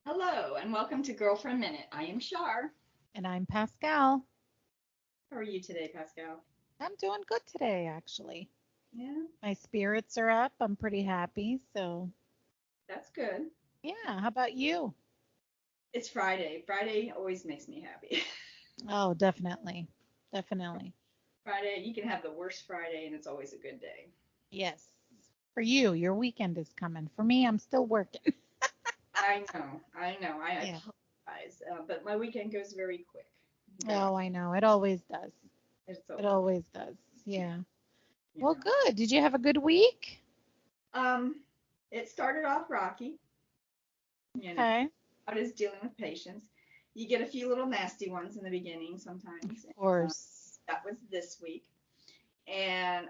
Hello and welcome to Girlfriend Minute. I am Shar. And I'm Pascal. How are you today, Pascal? I'm doing good today, actually. Yeah, My spirits are up. I'm pretty happy. So, that's good. yeah, how about you? It's Friday. Friday always makes me happy. Oh, definitely. Definitely. Friday, you can have the worst Friday and it's always a good day. Yes. For you, your weekend is coming. For me, I'm still working. I know. I Yeah. apologize, but my weekend goes very quick. Very, Oh, I know. It always does. it's It over. always does. Yeah. You Well, know. good. Did you have a good week? Um, it started off rocky. You know, Okay. I was dealing with patients. You get a few little nasty ones in the beginning Of sometimes. course. That was this week, and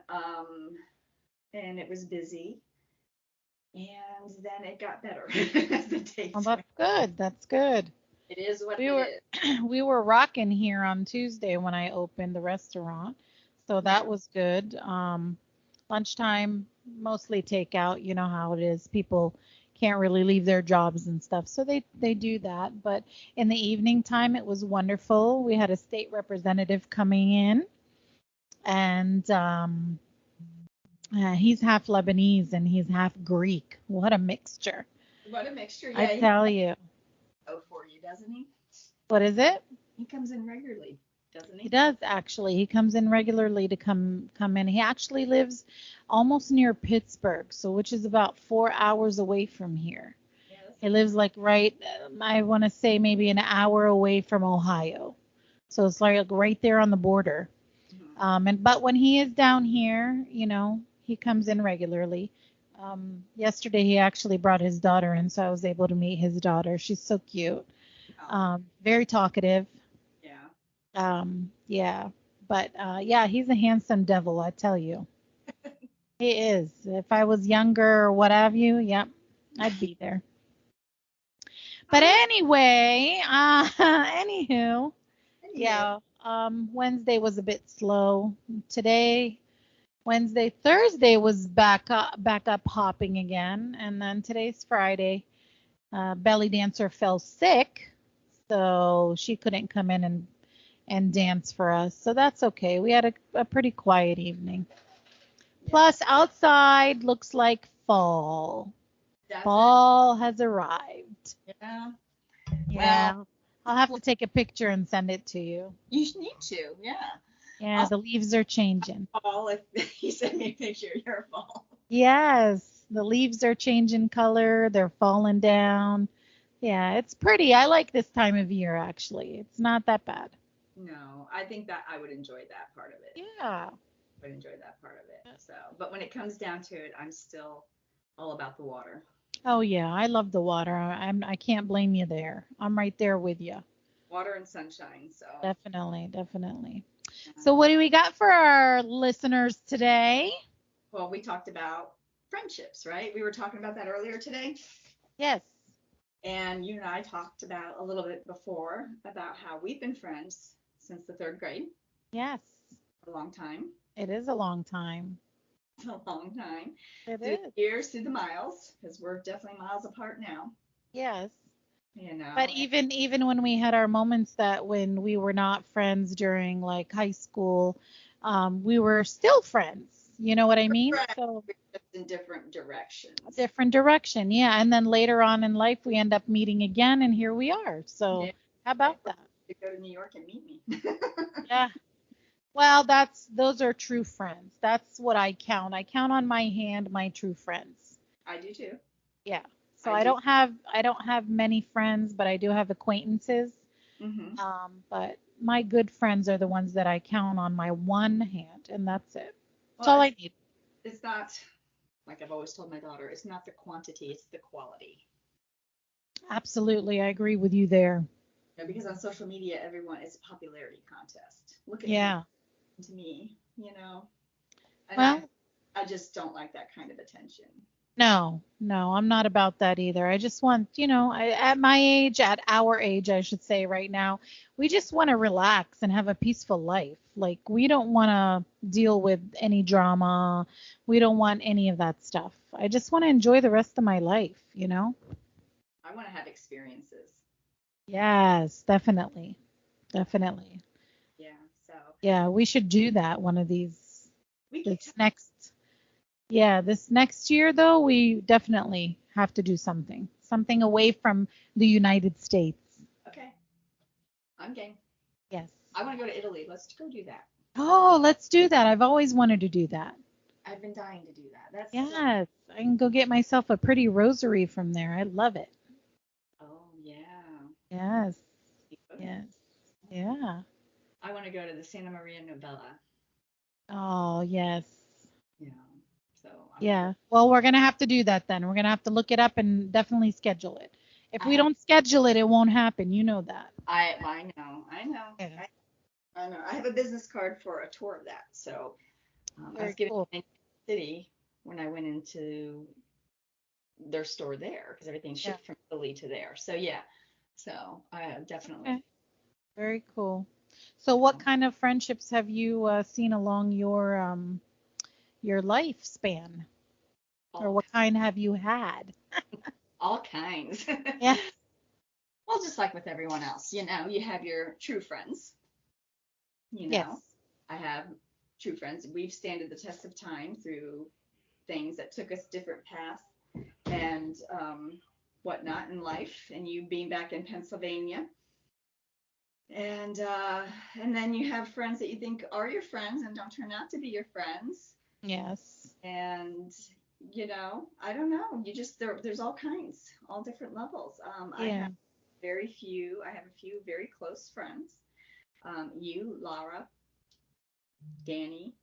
and it was busy, and then it got better as the Well, days went. that's good. That's good. It is what We it were is. we were rocking here on Tuesday when I opened the restaurant. So Yeah, that was good. Lunchtime, mostly takeout, you know how it is. People can't really leave their jobs and stuff. So they do that. But in the evening time it was wonderful. We had a state representative coming in and he's half Lebanese and he's half Greek. What a mixture. what a mixture. I Yeah, he tell you. oh for you, doesn't he? What is it? He comes in regularly, doesn't He he? does actually. He comes in regularly to come in. He actually lives almost near Pittsburgh, so which is about 4 hours away from here. Yeah, that's He a lives good. like right, I want to say maybe an hour away from Ohio. So it's like right there on the border. Mhm. And but when he is down here, you know, he comes in regularly. Yesterday he actually brought his daughter in, so I was able to meet his daughter. She's so cute. Oh, Very talkative. yeah. Yeah, but yeah, he's a handsome devil, I tell you. He is. If I was younger or what have you, yep, I'd be there. But I anyway, anywho, anywho, yeah, Wednesday was a bit slow. Today, Wednesday, Thursday was back up hopping again, and then today's Friday. Belly dancer fell sick, so she couldn't come in and dance for us. So that's okay. We had a pretty quiet evening. yeah. Plus, outside looks like fall. Does it? Fall has arrived. Yeah. Well, Yeah. I'll have to take a picture and send it to you. you need to. Yeah. Yeah, I'll the leaves are changing. fall if you send me a picture of your fall. Yes, the leaves are changing color. They're falling down. Yeah, it's pretty. I like this time of year, actually. It's not that bad. No, I think that I would enjoy that part of it. Yeah. Would enjoy that part of it. So, but when it comes down to it, I'm still all about the water. Oh, yeah. I love the water. I can't blame you there. I'm right there with you. Water and sunshine. So, Definitely, definitely. yeah. So, what do we got for our listeners today? Well, we talked about friendships, right? We were talking about that earlier today. Yes, And you and I talked about a little bit before about how we've been friends since the third grade, yes, a long time, it is a long time. a long time, It through is. the years, through the miles, because we're definitely miles apart now, Yes. you But know. even when we had our moments that when we were not friends during like high school, we were still friends. You know what I mean? Correct. So Just in different a directions. different direction. Yeah. And then later on in life, we end up meeting again, and here we are. So Yeah. how I about hope that? you go to New York and meet me. Yeah. Well, those are true friends. That's what I count. I count on my hand my true friends. I do too. Yeah. So I do. I don't have many friends, but I do have acquaintances. Hmm. But my good friends are the ones that I count on my one hand, and that's it. That's Well, all I need. it's not like I've always told my daughter, it's not the quantity, it's the quality. Absolutely, I agree with you there. Because on social media, everyone it's a popularity contest. Look at him Yeah. to me. And I Well, I just don't like that kind of attention. no, no, I'm not about that either. I just want, at my age, at our age, I should say right now, we just want to relax and have a peaceful life. Like, we don't want to deal with any drama. We don't want any of that stuff. I just want to enjoy the rest of my life, you know? I want to have experiences. Yes, definitely. Definitely. Yeah. So Yeah, we should do that one of these we keep this next yeah, this next year though, we definitely have to do something. Something away from the United States. okay. I'm game. Yes. I want to go to Italy. Let's go do that. Oh, let's do that. I've always wanted to do that. I've been dying to do that. That's Yes. I can go get myself a pretty rosary from there. I love it. oh yeah. Yes. You go. Yes. Yeah. I want to go to the Santa Maria Novella. Oh, yes. Yeah. So I want to go. Yeah. Well, we're going to have to do that then. We're going to have to look it up and definitely schedule it. If I we have. don't schedule it, it won't happen. You know that. I know. I know. Yes. I know. I have a business card for a tour of that. So I was Very giving cool. it in the city when I went into their store there because everything Yeah. shipped from Italy to there. So yeah. So I definitely. Okay. Very cool. So, what kind of friendships have you seen along your lifespan, or All what kind have you had? all kinds. Yeah. Well, just like with everyone else, you have your true friends. You Yes. know, I have true friends. We've standed the test of time through things that took us different paths and whatnot in life. And you being back in Pennsylvania, and then you have friends that you think are your friends and don't turn out to be your friends. Yes. And I don't know. There's all kinds, all different levels. Yeah. I have a few very close friends. You, Laura, Danny,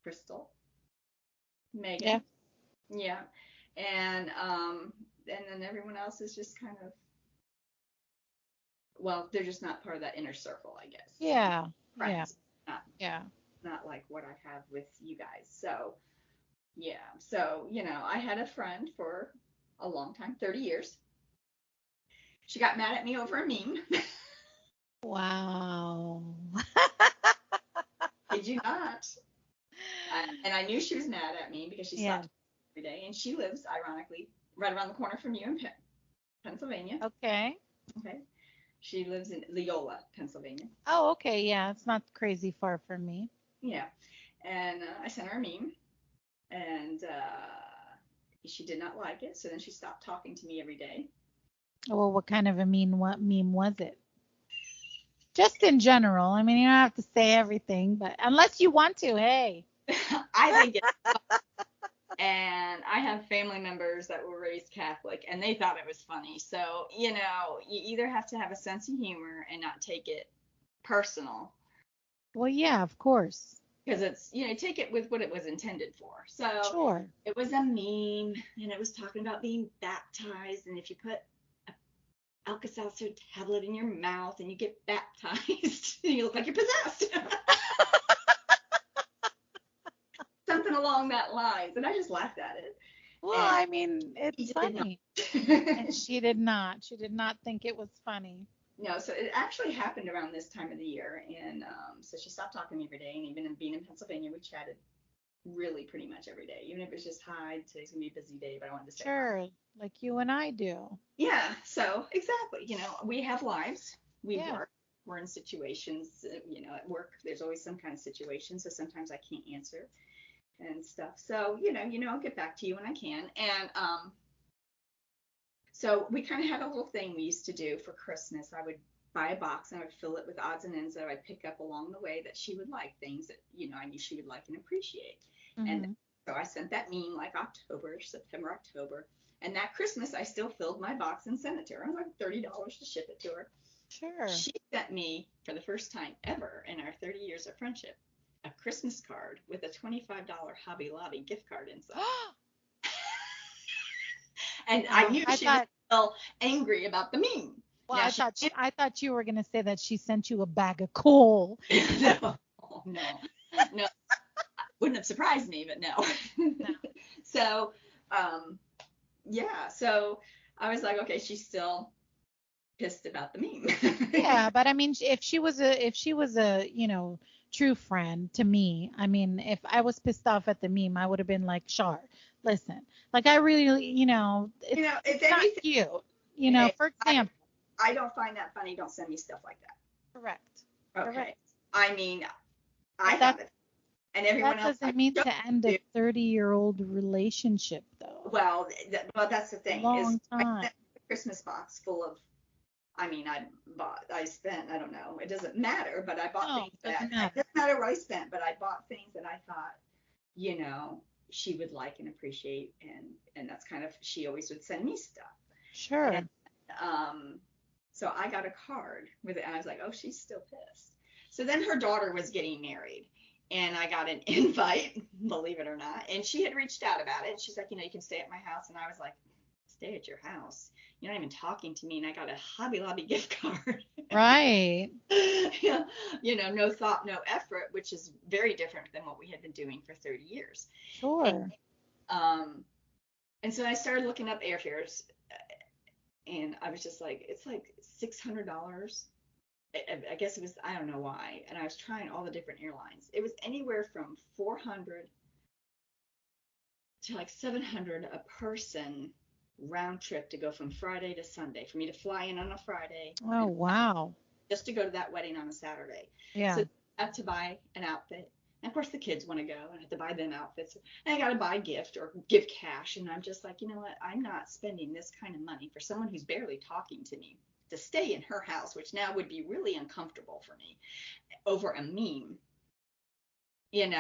Crystal, Yeah. Megan, yeah, and then everyone else is just kind of, well, they're just not part of that inner circle, I guess. Yeah. Yeah. Friends, not Yeah. not like what I have with you guys. So yeah, so I had a friend for a long time, 30 years. She got mad at me over a meme. Wow. Did you not? And I knew she was mad at me because she Yeah. stopped every day, and she lives, ironically, right around the corner from you in Pennsylvania. Okay. Okay. She lives in Leola, Pennsylvania. Oh, okay. Yeah, it's not crazy far from me. Yeah. And I sent her a meme, and she did not like it. So then she stopped talking to me every day. Well, what kind of a what meme was it? Just in general. I mean, you don't have to say everything, but unless you want to, hey. I think it. And I have family members that were raised Catholic, and they thought it was funny. So you either have to have a sense of humor and not take it personal, Well, yeah, of course. because it's take it with what it was intended for. So Sure. it was a meme, and it was talking about being baptized, and if you put a Alka-Seltzer tablet in your mouth and you get baptized, you look like you're possessed. Something along that lines, and I just laughed at it. Well, And I mean, he it's just did not. funny. And she did not. She did not think it was funny. No, so it actually happened around this time of the year, and so she stopped talking to me every day, and even in being in Pennsylvania, we chatted really pretty much every day, even if it's just hi, today's gonna be a busy day, but I wanted to say hi. Sure, like you and I do. Yeah, so exactly, we have lives, we Yeah, work, we're in situations, at work, there's always some kind of situation, so sometimes I can't answer and stuff. So I'll get back to you when I can, and so we kind of had a little thing we used to do for Christmas. I would buy a box and I would fill it with odds and ends that I'd pick up along the way that she would like, things that, I knew she would like and appreciate. And hmm so I sent that meme like September, October. And that Christmas, I still filled my box and sent it to her. It was like $30 to ship it to her. Sure. She sent me, for the first time ever in our 30 years of friendship, a Christmas card with a $25 Hobby Lobby gift card inside. And I knew I she was thought. still angry about the meme. Well, Now she I thought you were gonna say that she sent you a bag of coal. no, no, wouldn't have surprised me, but no. No. So, yeah, so I was like, okay, she's still pissed about the meme. Yeah, but I mean, if she was a true friend to me, I mean, if I was pissed off at the meme, I would have been like, Char, listen, like I really, it's If not anything, cute. You know, Hey, for example. I don't find that funny. Don't send me stuff like that. Correct. Okay. Correct. I mean, I But have it. And everyone that else. doesn't mean to end a 30-year-old relationship, though. Well, that's the thing. Long I time. sent a Christmas box full of. I mean, I spent. I don't know. It doesn't matter. But I bought things that. It doesn't matter what I spent. But I bought things that I thought, she would like and appreciate, and that's kind of. She always would send me stuff. Sure. And, so I got a card with it, and I was like, oh, she's still pissed. So then her daughter was getting married, and I got an invite, believe it or not, and she had reached out about it. She's like, you can stay at my house, and I was like, stay at your house? You're not even talking to me, and I got a Hobby Lobby gift card. Right. No thought, no effort, which is very different than what we had been doing for 30 years. Sure. And so I started looking up airfares. And I was just like, it's like $600. I guess it was, I don't know why. And I was trying all the different airlines. It was anywhere from 400 to like 700 a person round trip to go from Friday to Sunday, for me to fly in on a Friday. Oh, wow. Just to go to that wedding on a Saturday. Yeah. So I have to buy an outfit. And of course the kids want to go, and I have to buy them outfits, and I got to buy a gift or give cash. And I'm just like, you know what? I'm not spending this kind of money for someone who's barely talking to me to stay in her house, which now would be really uncomfortable for me, over a meme. And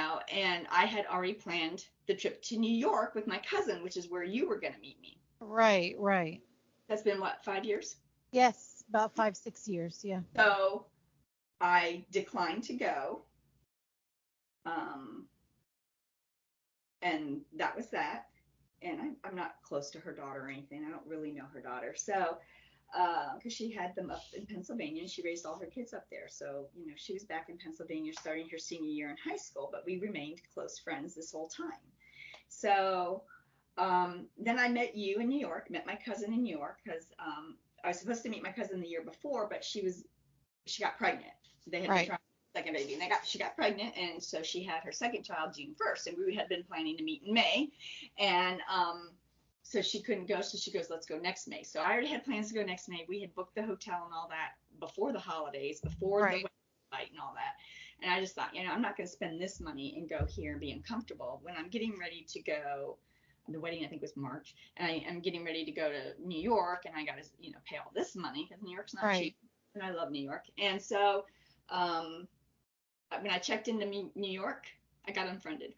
I had already planned the trip to New York with my cousin, which is where you were going to meet me. Right, right. That's been what, 5 years? Yes, about 5-6 years, yeah. So I declined to go. And that was that. And I'm not close to her daughter or anything. I don't really know her daughter. So, because she had them up in Pennsylvania, and she raised all her kids up there. So, she was back in Pennsylvania starting her senior year in high school, but we remained close friends this whole time. So, then I met you in New York, met my cousin in New York, because I was supposed to meet my cousin the year before, but she got pregnant. They had been trying second baby, and she got pregnant, and so she had her second child June 1st, and we had been planning to meet in May, and so she couldn't go, so she goes, let's go next May. So I already had plans to go next May. We had booked the hotel and all that before the holidays, before the website and all that, and I just thought, I'm not going to spend this money and go here and be uncomfortable when I'm getting ready to go. The wedding, I think, was March, and I'm getting ready to go to New York, and I got to pay all this money because New York's not cheap, and I love New York. And so when I checked into New York, I got unfriended.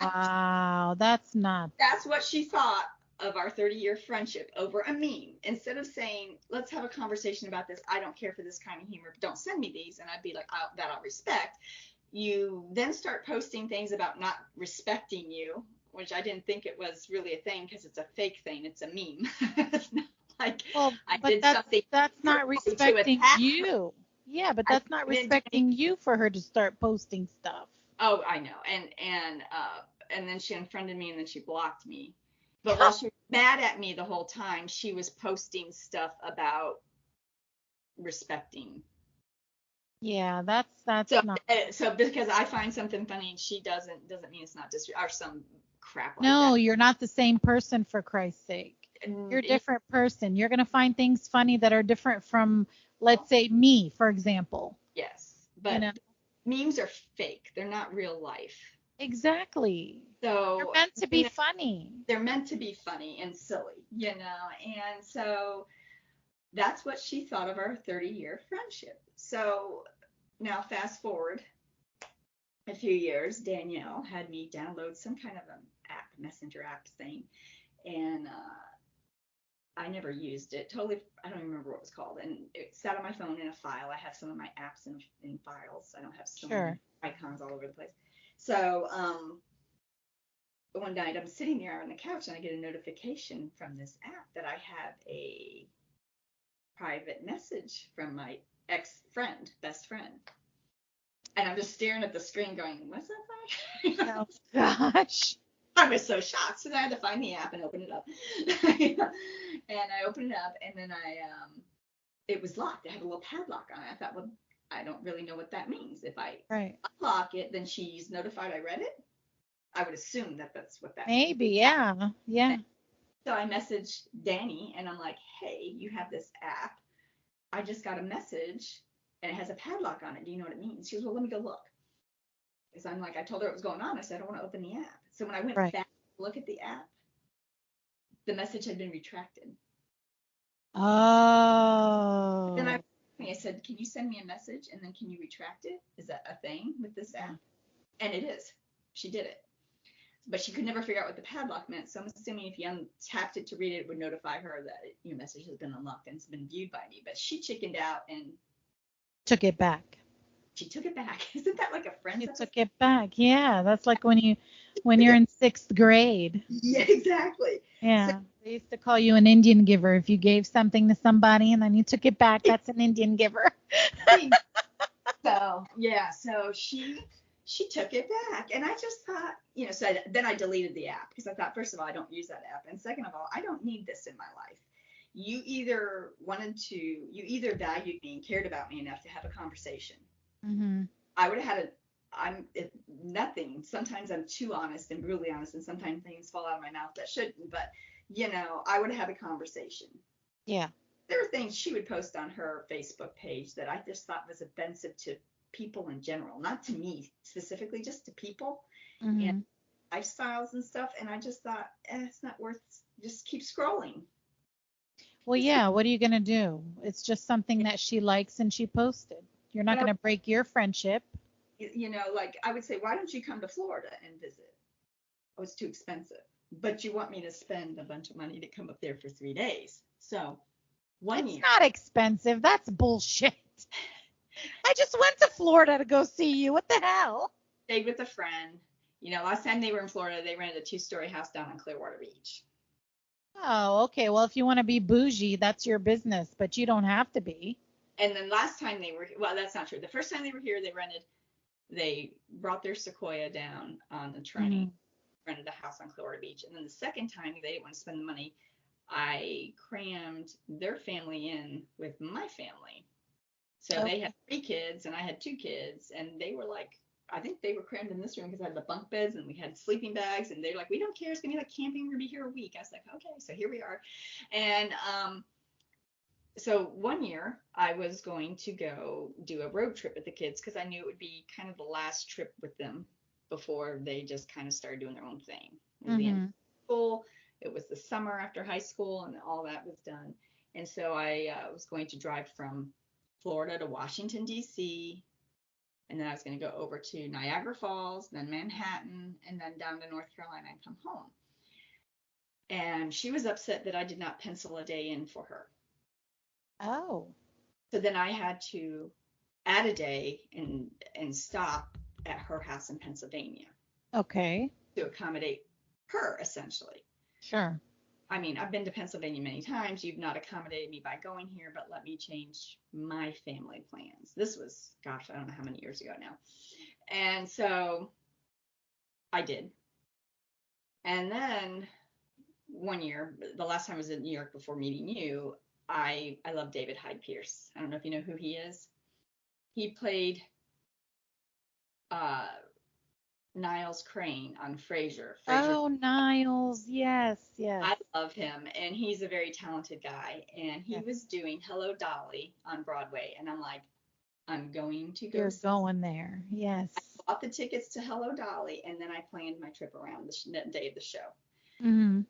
Wow, that's not. That's what she thought of our 30-year friendship over a meme. Instead of saying, let's have a conversation about this, I don't care for this kind of humor, don't send me these, and I'd be like, I'll respect. You then start posting things about not respecting you, which I didn't think it was really a thing because it's a fake thing. It's a meme. It's not like I did something. That's not respecting you. Yeah, but that's not respecting you for her to start posting stuff. Oh, I know. And then she unfriended me, and then she blocked me. But while she was mad at me the whole time, she was posting stuff about respecting. Yeah, that's so, not. So because I find something funny and she doesn't mean it's not or some crap like no, that. You're not the same person, for Christ's sake. You're a different person. You're going to find things funny that are different from, let's say, me, for example. Yes, but memes are fake. They're not real life. Exactly. So they're meant to be funny. They're meant to be funny and silly, and so that's what she thought of our 30-year friendship. So now fast forward a few years, Danielle had me download some kind of an app, messenger app thing, and I never used it. Totally, I don't even remember what it was called. And it sat on my phone in a file. I have some of my apps in files. I don't have so many icons all over the place. So one night I'm sitting there on the couch, and I get a notification from this app that I have a private message from my ex-friend, best friend. And I'm just staring at the screen going, what's that for? Oh, gosh. I was so shocked. So I had to find the app and open it up. And I opened it up, and then it was locked. It had a little padlock on it. I thought, well, I don't really know what that means. If I unlock it, then she's notified I read it. I would assume that that's what that means. Maybe, yeah. So I messaged Danny and I'm like, hey, you have this app. I just got a message and it has a padlock on it. Do you know what it means? She goes, well, let me go look. Because I'm like, I told her what was going on. I said, I don't want to open the app. So when I went Right. back to look at the app, the message had been retracted. Then Oh. I said, can you send me a message and then can you retract it? Is that a thing with this app? And it is. She did it. But she could never figure out what the padlock meant. So I'm assuming if you untapped it to read it, it would notify her that your message has been unlocked and it's been viewed by me. But she chickened out and Took it back. she took it back. Isn't that like a Friends You episode? took it back. Yeah, that's like when you're in 6th grade. Yeah, exactly. Yeah. They used to call you an Indian giver if you gave something to somebody and then you took it back. That's an Indian giver. So yeah, so she took it back, and I just thought, so then I deleted the app because I thought, first of all, I don't use that app, and second of all, I don't need this in my life. You either valued me and cared about me enough to have a conversation. Mm-hmm. I would have had nothing. Sometimes I'm too honest and brutally honest, and sometimes things fall out of my mouth that shouldn't. But I would have had a conversation. Yeah. There were things she would post on her Facebook page that I just thought was offensive to people in general, not to me specifically, just to people Mm-hmm. and lifestyles and stuff. And I just thought, it's not worth. Just keep scrolling. Well, yeah, what are you going to do? It's just something that she likes and she posted. You're not But going to break your friendship. like I would say, why don't you come to Florida and visit? Oh, it's too expensive. But you want me to spend a bunch of money to come up there for 3 days. So one It's year. not expensive. That's bullshit. I just went to Florida to go see you. What the hell? Stayed with a friend. Last time they were in Florida, they rented a 2-story house down on Clearwater Beach. Oh, okay. Well, if you want to be bougie, that's your business, but you don't have to be. And then last time well, that's not true. The first time they were here, they brought their Sequoia down on the train, rented a house on Clearwater Beach. And then the second time, they didn't want to spend the money. I crammed their family in with my family. So They had 3 kids and I had 2 kids. And they were like, I think they were crammed in this room because I had the bunk beds and we had sleeping bags. And they're like, we don't care. It's going to be like camping. We're going to be here a week. I was like, okay, so here we are. And so one year I was going to go do a road trip with the kids because I knew it would be kind of the last trip with them before they just kind of started doing their own thing. It was the end of school. It was the summer after high school and all that was done. And so I was going to drive from Florida to Washington, D.C. And then I was going to go over to Niagara Falls, then Manhattan, and then down to North Carolina and come home. And she was upset that I did not pencil a day in for her. Oh. So then I had to add a day and stop at her house in Pennsylvania. Okay. To accommodate her, essentially. Sure. I mean, I've been to Pennsylvania many times. You've not accommodated me by going here, but let me change my family plans. This was, gosh, I don't know how many years ago now. And so I did. And then one year, the last time I was in New York before meeting you, I love David Hyde Pierce. I don't know if you know who he is. He played Niles Crane on Frasier. Oh, Niles. Yes, yes. I love him, and he's a very talented guy. And he was doing Hello Dolly on Broadway, and I'm like, I'm going to go. You're going there. Yes. I bought the tickets to Hello Dolly, and then I planned my trip around the day of the show. Mm-hmm.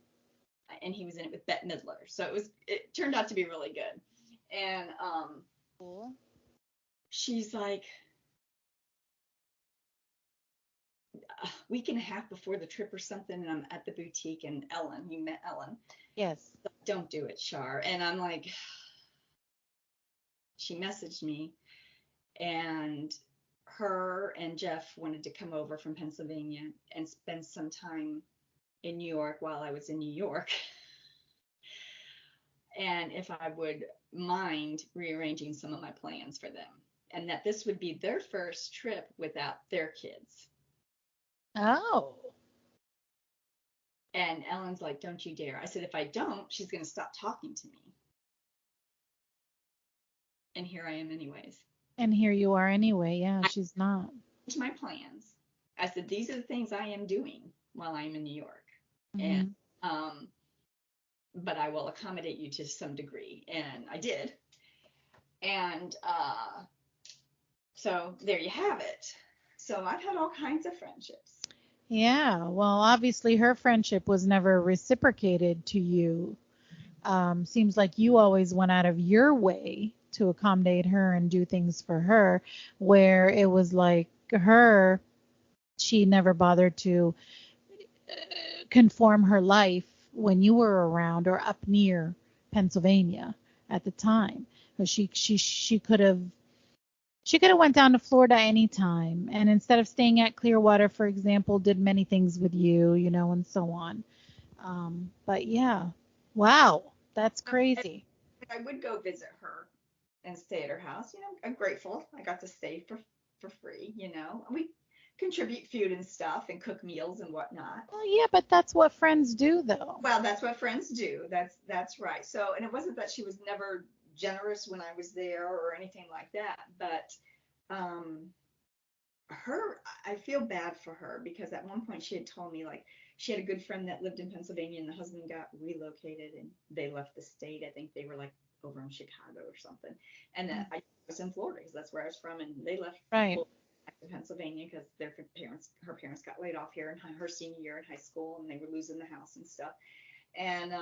And he was in it with Bette Midler, so it turned out to be really good. And Cool. she's like, a week and a half before the trip or something, and I'm at the boutique, and Ellen, you met Ellen. Yes. Don't do it, Char. And I'm like, she messaged me, and her and Jeff wanted to come over from Pennsylvania and spend some time in New York while I was in New York. And if I would mind rearranging some of my plans for them, and that this would be their first trip without their kids. Oh. And Ellen's like, don't you dare. I said, if I don't, she's going to stop talking to me. And here I am anyways. And here you are anyway. Yeah, she's not. My plans. I said, these are the things I am doing while I'm in New York. Mm-hmm. And but I will accommodate you to some degree. And I did. And so there you have it. So I've had all kinds of friendships. Yeah, well, obviously her friendship was never reciprocated to you. Seems like you always went out of your way to accommodate her and do things for her, where it was like her, she never bothered to conform her life when you were around or up near Pennsylvania at the time. But she could have went down to Florida anytime, and instead of staying at Clearwater, for example, did many things with you, and so on. But yeah, wow, that's crazy. I would go visit her and stay at her house. I'm grateful. I got to stay for free. We contribute food and stuff and cook meals and whatnot. Well, yeah, but that's what friends do, though. Well, that's what friends do. That's right. So, and it wasn't that she was never generous when I was there or anything like that, but um her I feel bad for her because at one point she had told me like she had a good friend that lived in Pennsylvania and the husband got relocated and they left the state. I think they were like over in Chicago or something. And then I was in Florida because that's where I was from and they left Right. back to Pennsylvania because her parents got laid off here in her senior year in high school and they were losing the house and stuff. And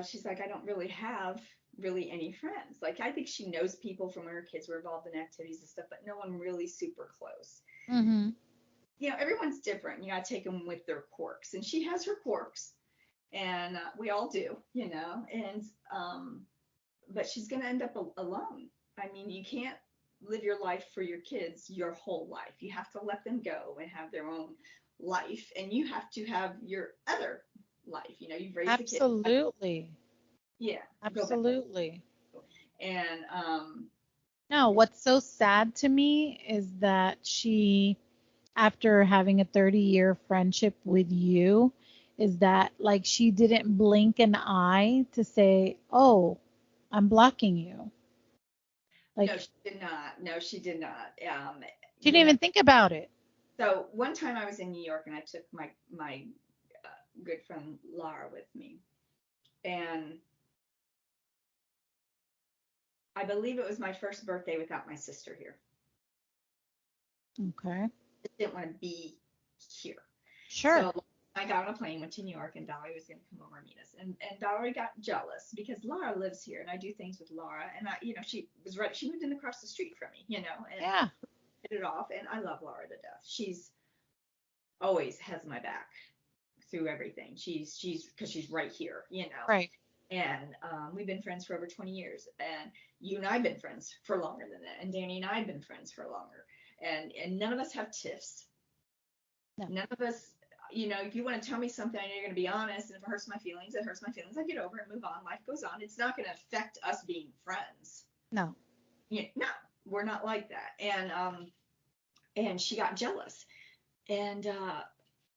she's like, I don't really have really any friends. Like, I think she knows people from when her kids were involved in activities and stuff, but no one really super close. Mm-hmm. Everyone's different. You got to take them with their quirks. And she has her quirks, and we all do. And, but she's going to end up alone. I mean, you can't live your life for your kids your whole life. You have to let them go and have their own life, and you have to have your other life. You've raised the kids. Absolutely. Yeah, Absolutely. and No, what's so sad to me is that she, after having a 30-year friendship with you, is that like she didn't blink an eye to say, "Oh, I'm blocking you." no, Like she did not. No, she did not. she didn't even think about it. So one time I was in New York and I took my good friend Laura with me, and I believe it was my first birthday without my sister here. Okay. I didn't want to be here. Sure. So I got on a plane, went to New York, and Valerie was going to come over and meet us. And Valerie got jealous because Laura lives here, and I do things with Laura. And she was right. She moved in across the street from me, and Yeah. hit it off. And I love Laura to death. She's always has my back through everything. She's because she's right here. Right. And we've been friends for over 20 years. And you and I have been friends for longer than that. And Danny and I have been friends for longer. And none of us have tiffs. No. None of us, if you want to tell me something, I know you're going to be honest. And if it hurts my feelings, it hurts my feelings. I get over it, move on. Life goes on. It's not going to affect us being friends. No. No, we're not like that. And she got jealous. And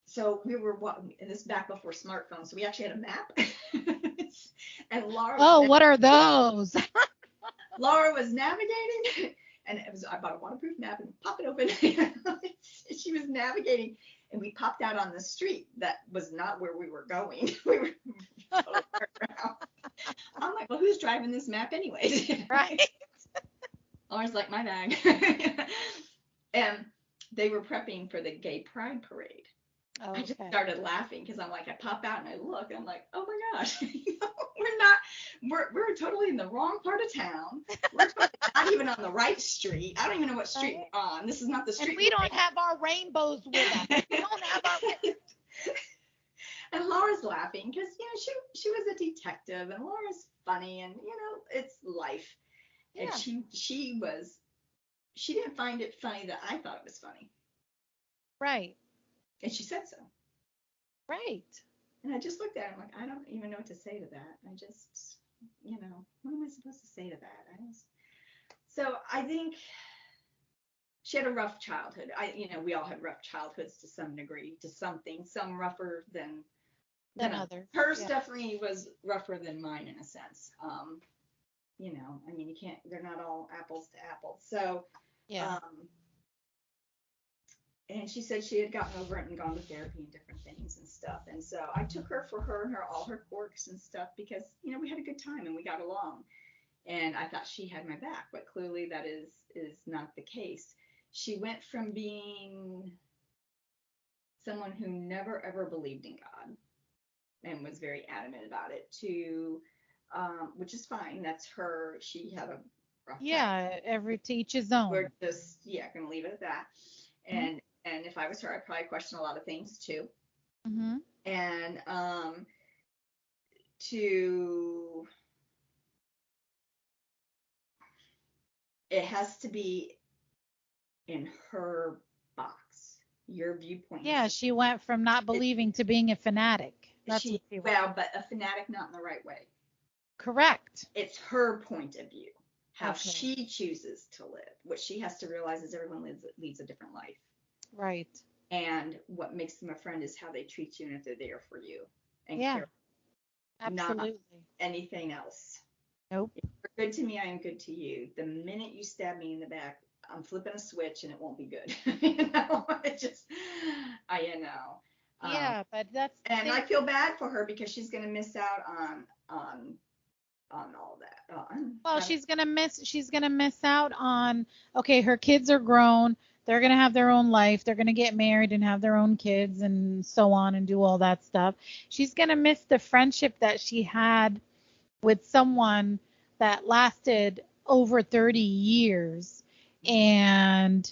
so we were and this is back before smartphones. So we actually had a map. And Laura. Oh, what are those? Laura was navigating, and I bought a waterproof map and pop it open. She was navigating, and we popped out on the street that was not where we were going. We were totally around. I'm like, well, who's driving this map anyways? Right. Laura's like, my bag. And they were prepping for the gay pride parade. Okay. I just started laughing because I'm like, I pop out and I look, I'm like, oh my gosh, we're totally in the wrong part of town. We're not even on the right street. I don't even know what street we're on. This is not the street. And we don't have our rainbows with us. We don't have our. And Laura's laughing because she was a detective and Laura's funny and it's life. Yeah. And she didn't find it funny that I thought it was funny. Right. And she said so. Right. And I just looked at her like, I don't even know what to say to that. I just, what am I supposed to say to that? So I think she had a rough childhood. We all had rough childhoods to some degree, to something, some rougher than others. Hers definitely was rougher than mine in a sense. They're not all apples to apples. So, yeah. And she said she had gotten over it and gone to therapy and different things and stuff. And so I took her for her and her all her quirks and stuff because, we had a good time and we got along. And I thought she had my back, but clearly that is not the case. She went from being someone who never ever believed in God and was very adamant about it to which is fine. That's her. She had a rough time. Yeah, every to each his own. We're just gonna leave it at that. Mm-hmm. And if I was her, I'd probably question a lot of things too. Mm-hmm. And to it has to be in her box. Your viewpoint. Yeah, she went from not believing to being a fanatic. That's what she well, but a fanatic not in the right way. Correct. It's her point of view, how Okay. she chooses to live. What she has to realize is everyone leads a different life. Right. And what makes them a friend is how they treat you and if they're there for you and Yeah. care. Absolutely. Not anything else. Nope. If you're good to me, I am good to you. The minute you stab me in the back, I'm flipping a switch and it won't be good. It just, Yeah, but that's. And I feel bad for her because she's gonna miss out on all that. Well, she's gonna miss out on. Okay, her kids are grown. They're gonna have their own life. They're gonna get married and have their own kids and so on and do all that stuff. She's gonna miss the friendship that she had with someone that lasted over 30 years and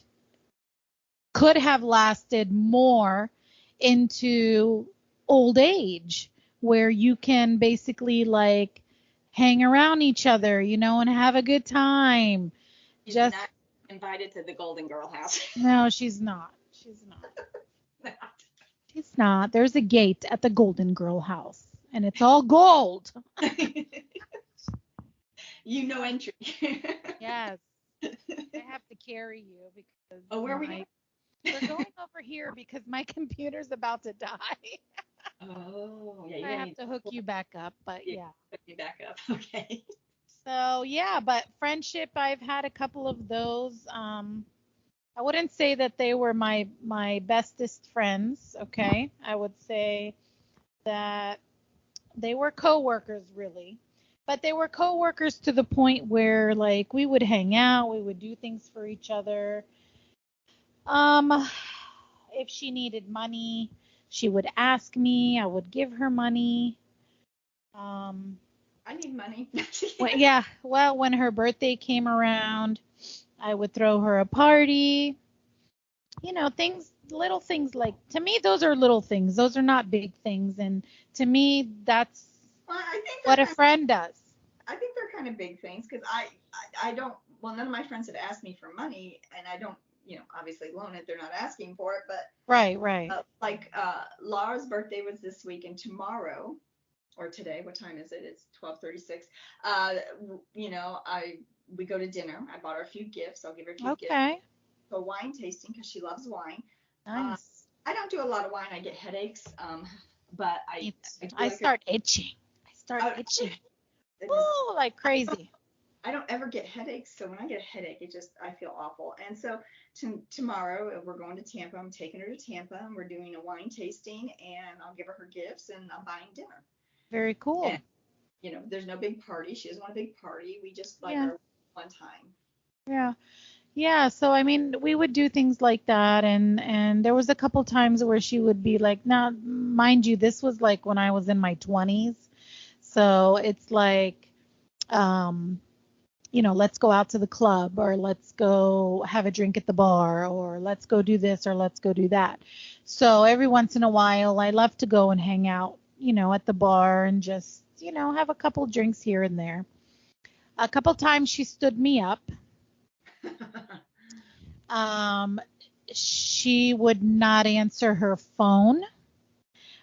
could have lasted more into old age, where you can basically like hang around each other, and have a good time. She's not invited to the Golden Girl house. No, she's not. She's not. There's a gate at the Golden Girl house, and it's all gold. Entry. Yes. I have to carry you because. Oh, where are we going? We're going over here because my computer's about to die. Oh, yeah. I have to hook you back up, but yeah. Hook me back up. Okay. So yeah, but friendship, I've had a couple of those. I wouldn't say that they were my bestest friends. Okay, I would say that they were coworkers, really. But they were coworkers to the point where like we would hang out, we would do things for each other. If she needed money, she would ask me, I would give her money. I need money. Well, when her birthday came around, I would throw her a party. Little things like, to me, those are little things. Those are not big things. And to me, that's what a friend does. I think they're kind of big things because I don't, none of my friends have asked me for money and I don't, obviously loan it. They're not asking for it, but. Right. Laura's birthday was this week and tomorrow or today, what time is it? It's 12:36. We go to dinner. I bought her a few gifts. I'll give her a few gifts. Okay. So wine tasting because she loves wine. Nice. I don't do a lot of wine. I get headaches. But I start itching. Ooh, like crazy. I don't ever get headaches. So when I get a headache, I feel awful. And so tomorrow we're going to Tampa. I'm taking her to Tampa and we're doing a wine tasting and I'll give her gifts and I'm buying dinner. Very cool. And, there's no big party. She doesn't want a big party. We just like our one time. Yeah. Yeah, so I mean, we would do things like that, and there was a couple times where she would be like, now, mind you, this was like when I was in my 20s, so it's like, let's go out to the club, or let's go have a drink at the bar, or let's go do this, or let's go do that. So every once in a while, I love to go and hang out, at the bar and just, have a couple drinks here and there. A couple times she stood me up. She would not answer her phone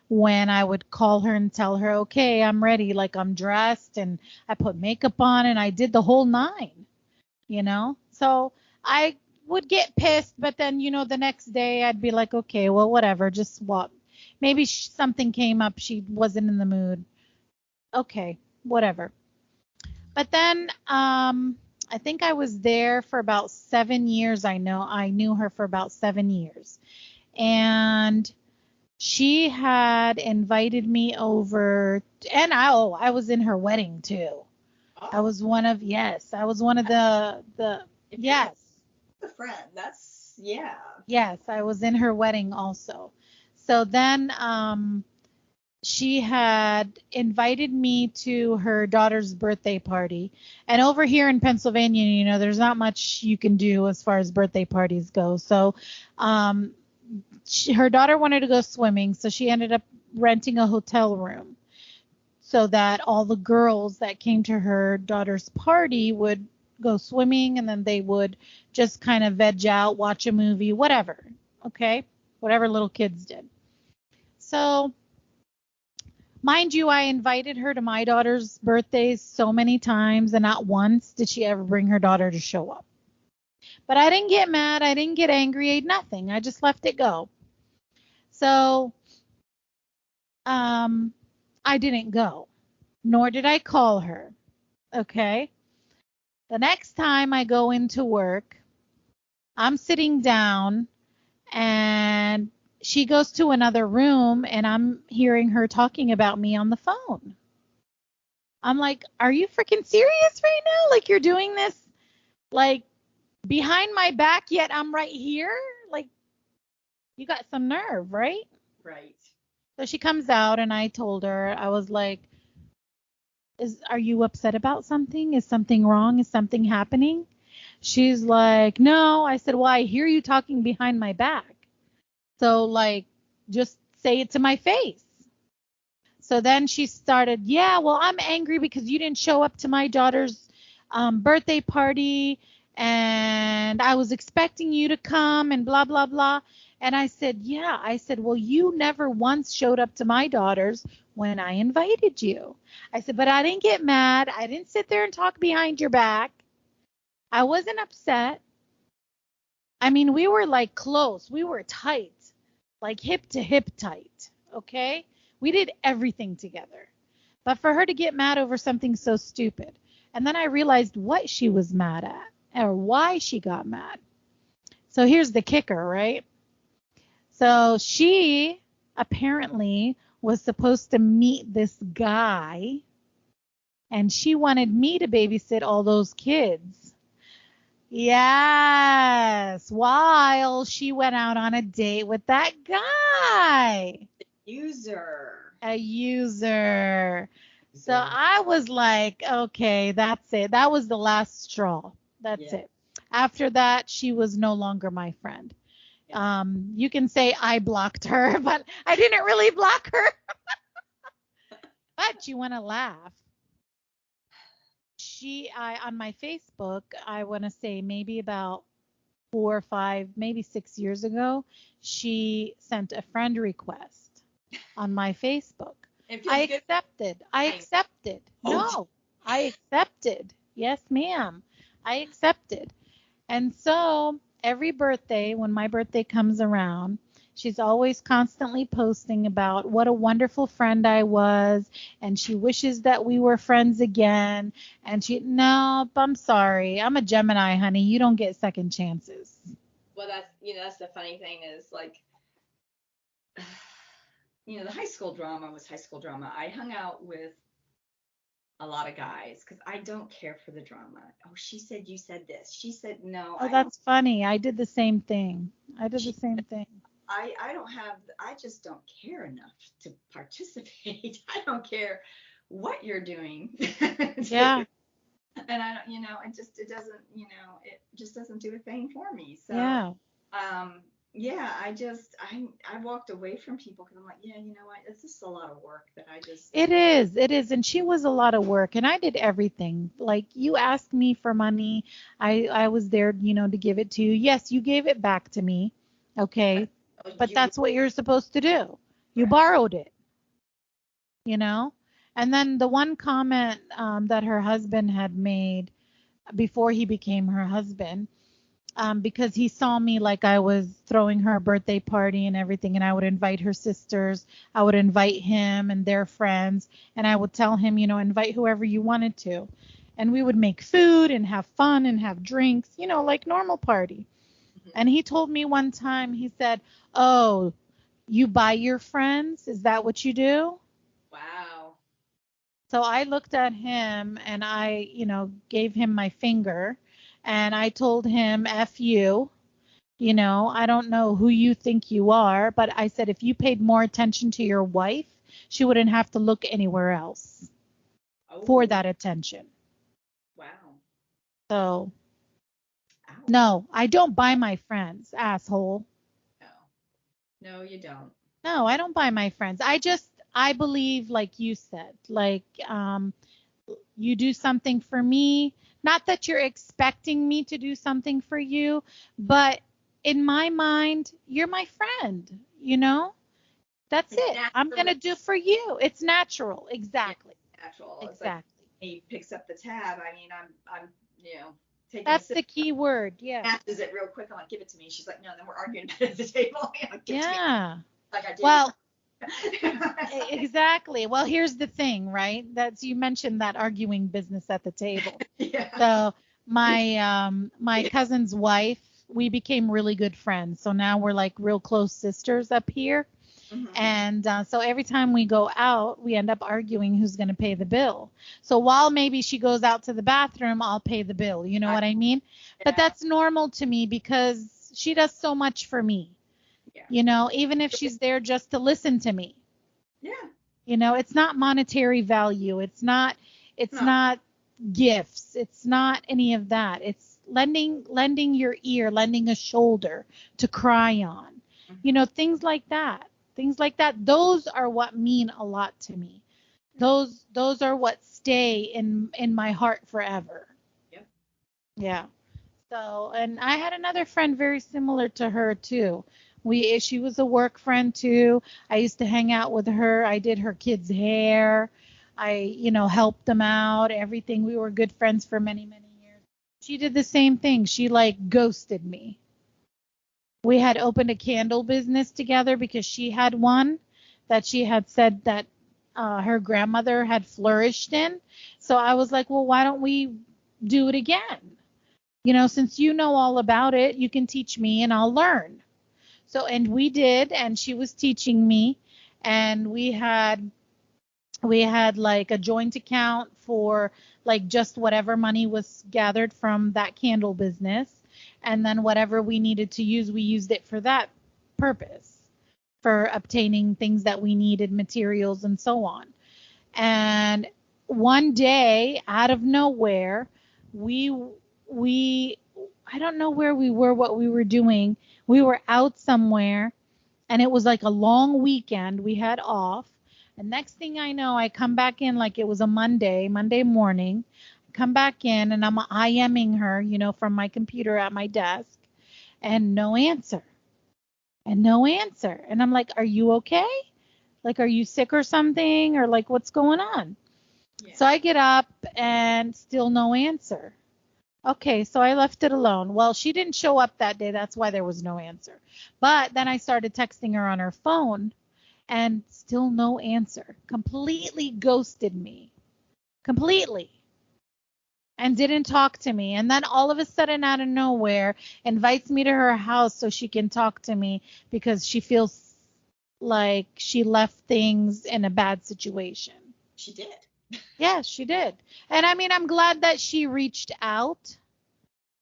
when I would call her and tell her, okay, I'm ready, like I'm dressed and I put makeup on and I did the whole 9, So I would get pissed, but then, the next day I'd be like, okay, well, whatever, just swap. Maybe something came up, she wasn't in the mood. Okay, whatever. But then I think I was there for about 7 years. I knew her for about 7 years. And she had invited me over, and I was in her wedding too. I was one of the yes. A friend. That's yeah. Yes, I was in her wedding also. So then she had invited me to her daughter's birthday party. And over here in Pennsylvania, there's not much you can do as far as birthday parties go. So her daughter wanted to go swimming, so she ended up renting a hotel room so that all the girls that came to her daughter's party would go swimming, and then they would just kind of veg out, watch a movie, whatever. Okay? Whatever little kids did. So, mind you, I invited her to my daughter's birthdays so many times, and not once did she ever bring her daughter to show up. But I didn't get mad. I didn't get angry. Nothing. I just left it go. So, I didn't go, nor did I call her. Okay? The next time I go into work, I'm sitting down and she goes to another room and I'm hearing her talking about me on the phone. I'm like, are you freaking serious right now? Like, you're doing this like behind my back, yet I'm right here? Like, you got some nerve, right? Right. So she comes out and I told her, I was like, are you upset about something? Is something wrong? Is something happening? She's like, no. I said, well, I hear you talking behind my back. So, like, just say it to my face. So then she started, yeah, well, I'm angry because you didn't show up to my daughter's birthday party, and I was expecting you to come and blah, blah, blah. And I said, yeah. I said, well, you never once showed up to my daughter's when I invited you. I said, but I didn't get mad. I didn't sit there and talk behind your back. I wasn't upset. I mean, we were like close. We were tight, like hip to hip tight. Okay? We did everything together. But for her to get mad over something so stupid. And then I realized what she was mad at or why she got mad. So here's the kicker, right? So she apparently was supposed to meet this guy, and she wanted me to babysit all those kids. Yes, while she went out on a date with that guy. A user. So I was like, okay, that's it. That was the last straw. That's it. After that, she was no longer my friend. You can say I blocked her, but I didn't really block her. But you want to laugh. On my Facebook, I want to say maybe about 4 or 5, maybe 6 years ago, she sent a friend request on my Facebook. I accepted. No, I accepted. Yes, ma'am. I accepted. And so every birthday, when my birthday comes around, she's always constantly posting about what a wonderful friend I was, and she wishes that we were friends again. And no, I'm sorry. I'm a Gemini, honey. You don't get second chances. Well, that's the funny thing is, like, the high school drama was high school drama. I hung out with a lot of guys because I don't care for the drama. Oh, she said you said this. She said no. Oh, that's funny. I did the same thing. I just don't care enough to participate. I don't care what you're doing. Yeah. And I don't, it just doesn't do a thing for me. So, I walked away from people because I'm like, it's just a lot of work that I just. It is. And she was a lot of work, and I did everything. Like, you asked me for money. I was there, to give it to you. Yes, you gave it back to me. Okay. But that's what you're supposed to do. You borrowed it, And then the one comment that her husband had made before he became her husband, because he saw me like I was throwing her a birthday party and everything, and I would invite her sisters, I would invite him and their friends, and I would tell him, invite whoever you wanted to. and we would make food and have fun and have drinks, like normal party. Mhm. And he told me one time, he said, "Oh, you buy your friends? Is that what you do?" Wow. So I looked at him and I, gave him my finger and I told him, "F you. I don't know who you think you are," but I said, if you paid more attention to your wife, she wouldn't have to look anywhere else for Oh, that attention. wow. So, Ouch. no, I don't buy my friends, asshole. No. No, you don't. No, I don't buy my friends. I believe, like you said, like, you do something for me, not that you're expecting me to do something for you, but in my mind, you're my friend. That's It's it. I'm going naturally to do for you. It's natural. Exactly. natural. It's like Exactly. he picks up the tab. I mean, I'm taking a That's sip. the key word. Yeah. Snatches it real quick. I'm like, give it to me. She's like, no. Then we're arguing about it at the table. Like, give it to me. Yeah. Like I did. Well, exactly. Well, here's the thing, right? That's you mentioned that arguing business at the table. Yeah. So my cousin's wife, we became really good friends. So now we're like real close sisters up here. Mhm. And so every time we go out, we end up arguing who's going to pay the bill. So while maybe she goes out to the bathroom, I'll pay the bill. You know what I mean? But Yeah. that's normal to me because she does so much for me. Yeah. Even if she's there just to listen to me. Yeah. It's not monetary value. It's not No. gifts. It's not any of that. It's lending your ear, lending a shoulder to cry on. Mhm. Things like that. Things like that. Those are what mean a lot to me. Those are what stay in my heart forever. Yep. Yeah. So, and I had another friend very similar to her too. She was a work friend too. I used to hang out with her. I did her kids' hair. I helped them out, everything. We were good friends for many, many years. She did the same thing. She like ghosted me. We had opened a candle business together because she had one that she had said that her grandmother had flourished in. So I was like, well, why don't we do it again? Since you know all about it, you can teach me and I'll learn. So, and we did, and she was teaching me, and we had like a joint account for like just whatever money was gathered from that candle business, and then whatever we needed to use, we used it for that purpose, for obtaining things that we needed, materials and so on. And one day, out of nowhere, we we I don't know where we were, what we were doing. We were out somewhere, and it was like a long weekend. We had off. And next thing I know, I come back in like it was a Monday morning. I come back in and I'm IMing her, from my computer at my desk, and no answer. And no answer. And I'm like, "Are you okay? Like, are you sick or something? Or like, what's going on?" Yeah. So I get up and still no answer. Okay, so I left it alone. Well, she didn't show up that day. That's why there was no answer. But then I started texting her on her phone and still no answer. Completely ghosted me. Completely. And didn't talk to me. And then all of a sudden, out of nowhere, invites me to her house so she can talk to me because she feels like she left things in a bad situation. She did. Yes, she did. And I mean, I'm glad that she reached out.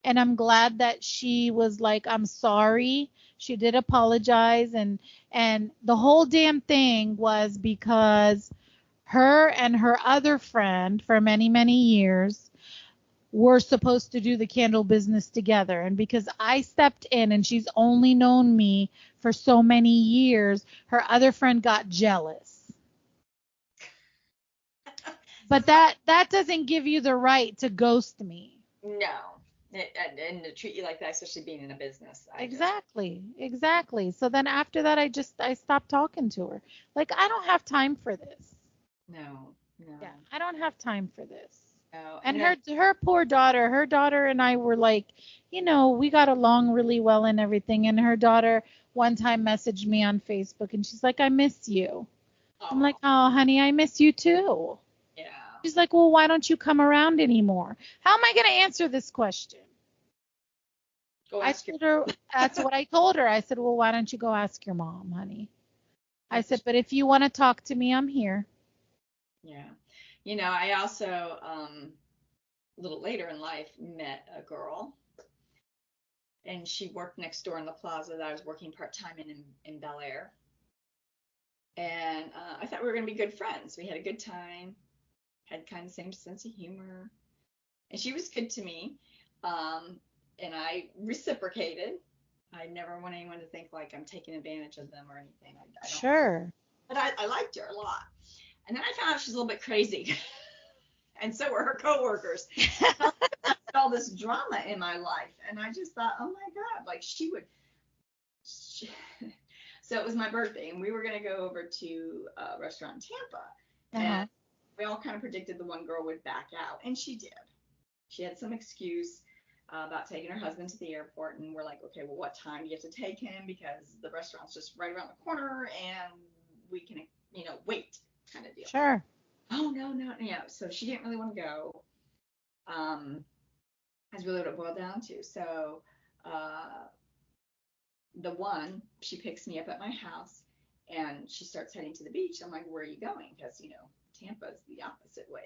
And I'm glad that she was like, "I'm sorry." She did apologize, and the whole damn thing was because her and her other friend for many, many years were supposed to do the candle business together. And because I stepped in and she's only known me for so many years, her other friend got jealous. But that doesn't give you the right to ghost me. No. And to treat you like that, especially being in a business. Exactly. So then after that, I stopped talking to her. Like, I don't have time for this. No. Yeah, I don't have time for this. No. And her poor daughter, her daughter and I were like, we got along really well and everything. And her daughter one time messaged me on Facebook and she's like, "I miss you." I'm like, "Oh, honey, I miss you too." Yeah. She's like, well, why don't you come around anymore? How am I going to answer this question? Go I ask told her, that's what I told her. I said, well, why don't you go ask your mom, honey? I said, but if you want to talk to me, I'm here. Yeah. I also, a little later in life, met a girl, and she worked next door in the plaza that I was working part-time in Bel Air. And I thought we were going to be good friends. We had a good time, had kind of the same sense of humor. And she was good to me. And I reciprocated. I never want anyone to think like I'm taking advantage of them or anything. I don't. Sure. But I liked her a lot. And then I found out she's a little bit crazy. And so were her coworkers. All this drama in my life. And I just thought, oh my God, like so it was my birthday, and we were going to go over to a restaurant in Tampa. And we all kind of predicted the one girl would back out, and she did. She had some excuse about taking her husband to the airport, and we're like, okay, well, what time do you have to take him? Because the restaurant's just right around the corner, and we can, wait, kind of deal. Sure. Oh, no. So she didn't really want to go. That's really what it boiled down to. So she picks me up at my house, and she starts heading to the beach. I'm like, where are you going? Because, Tampa's the opposite way.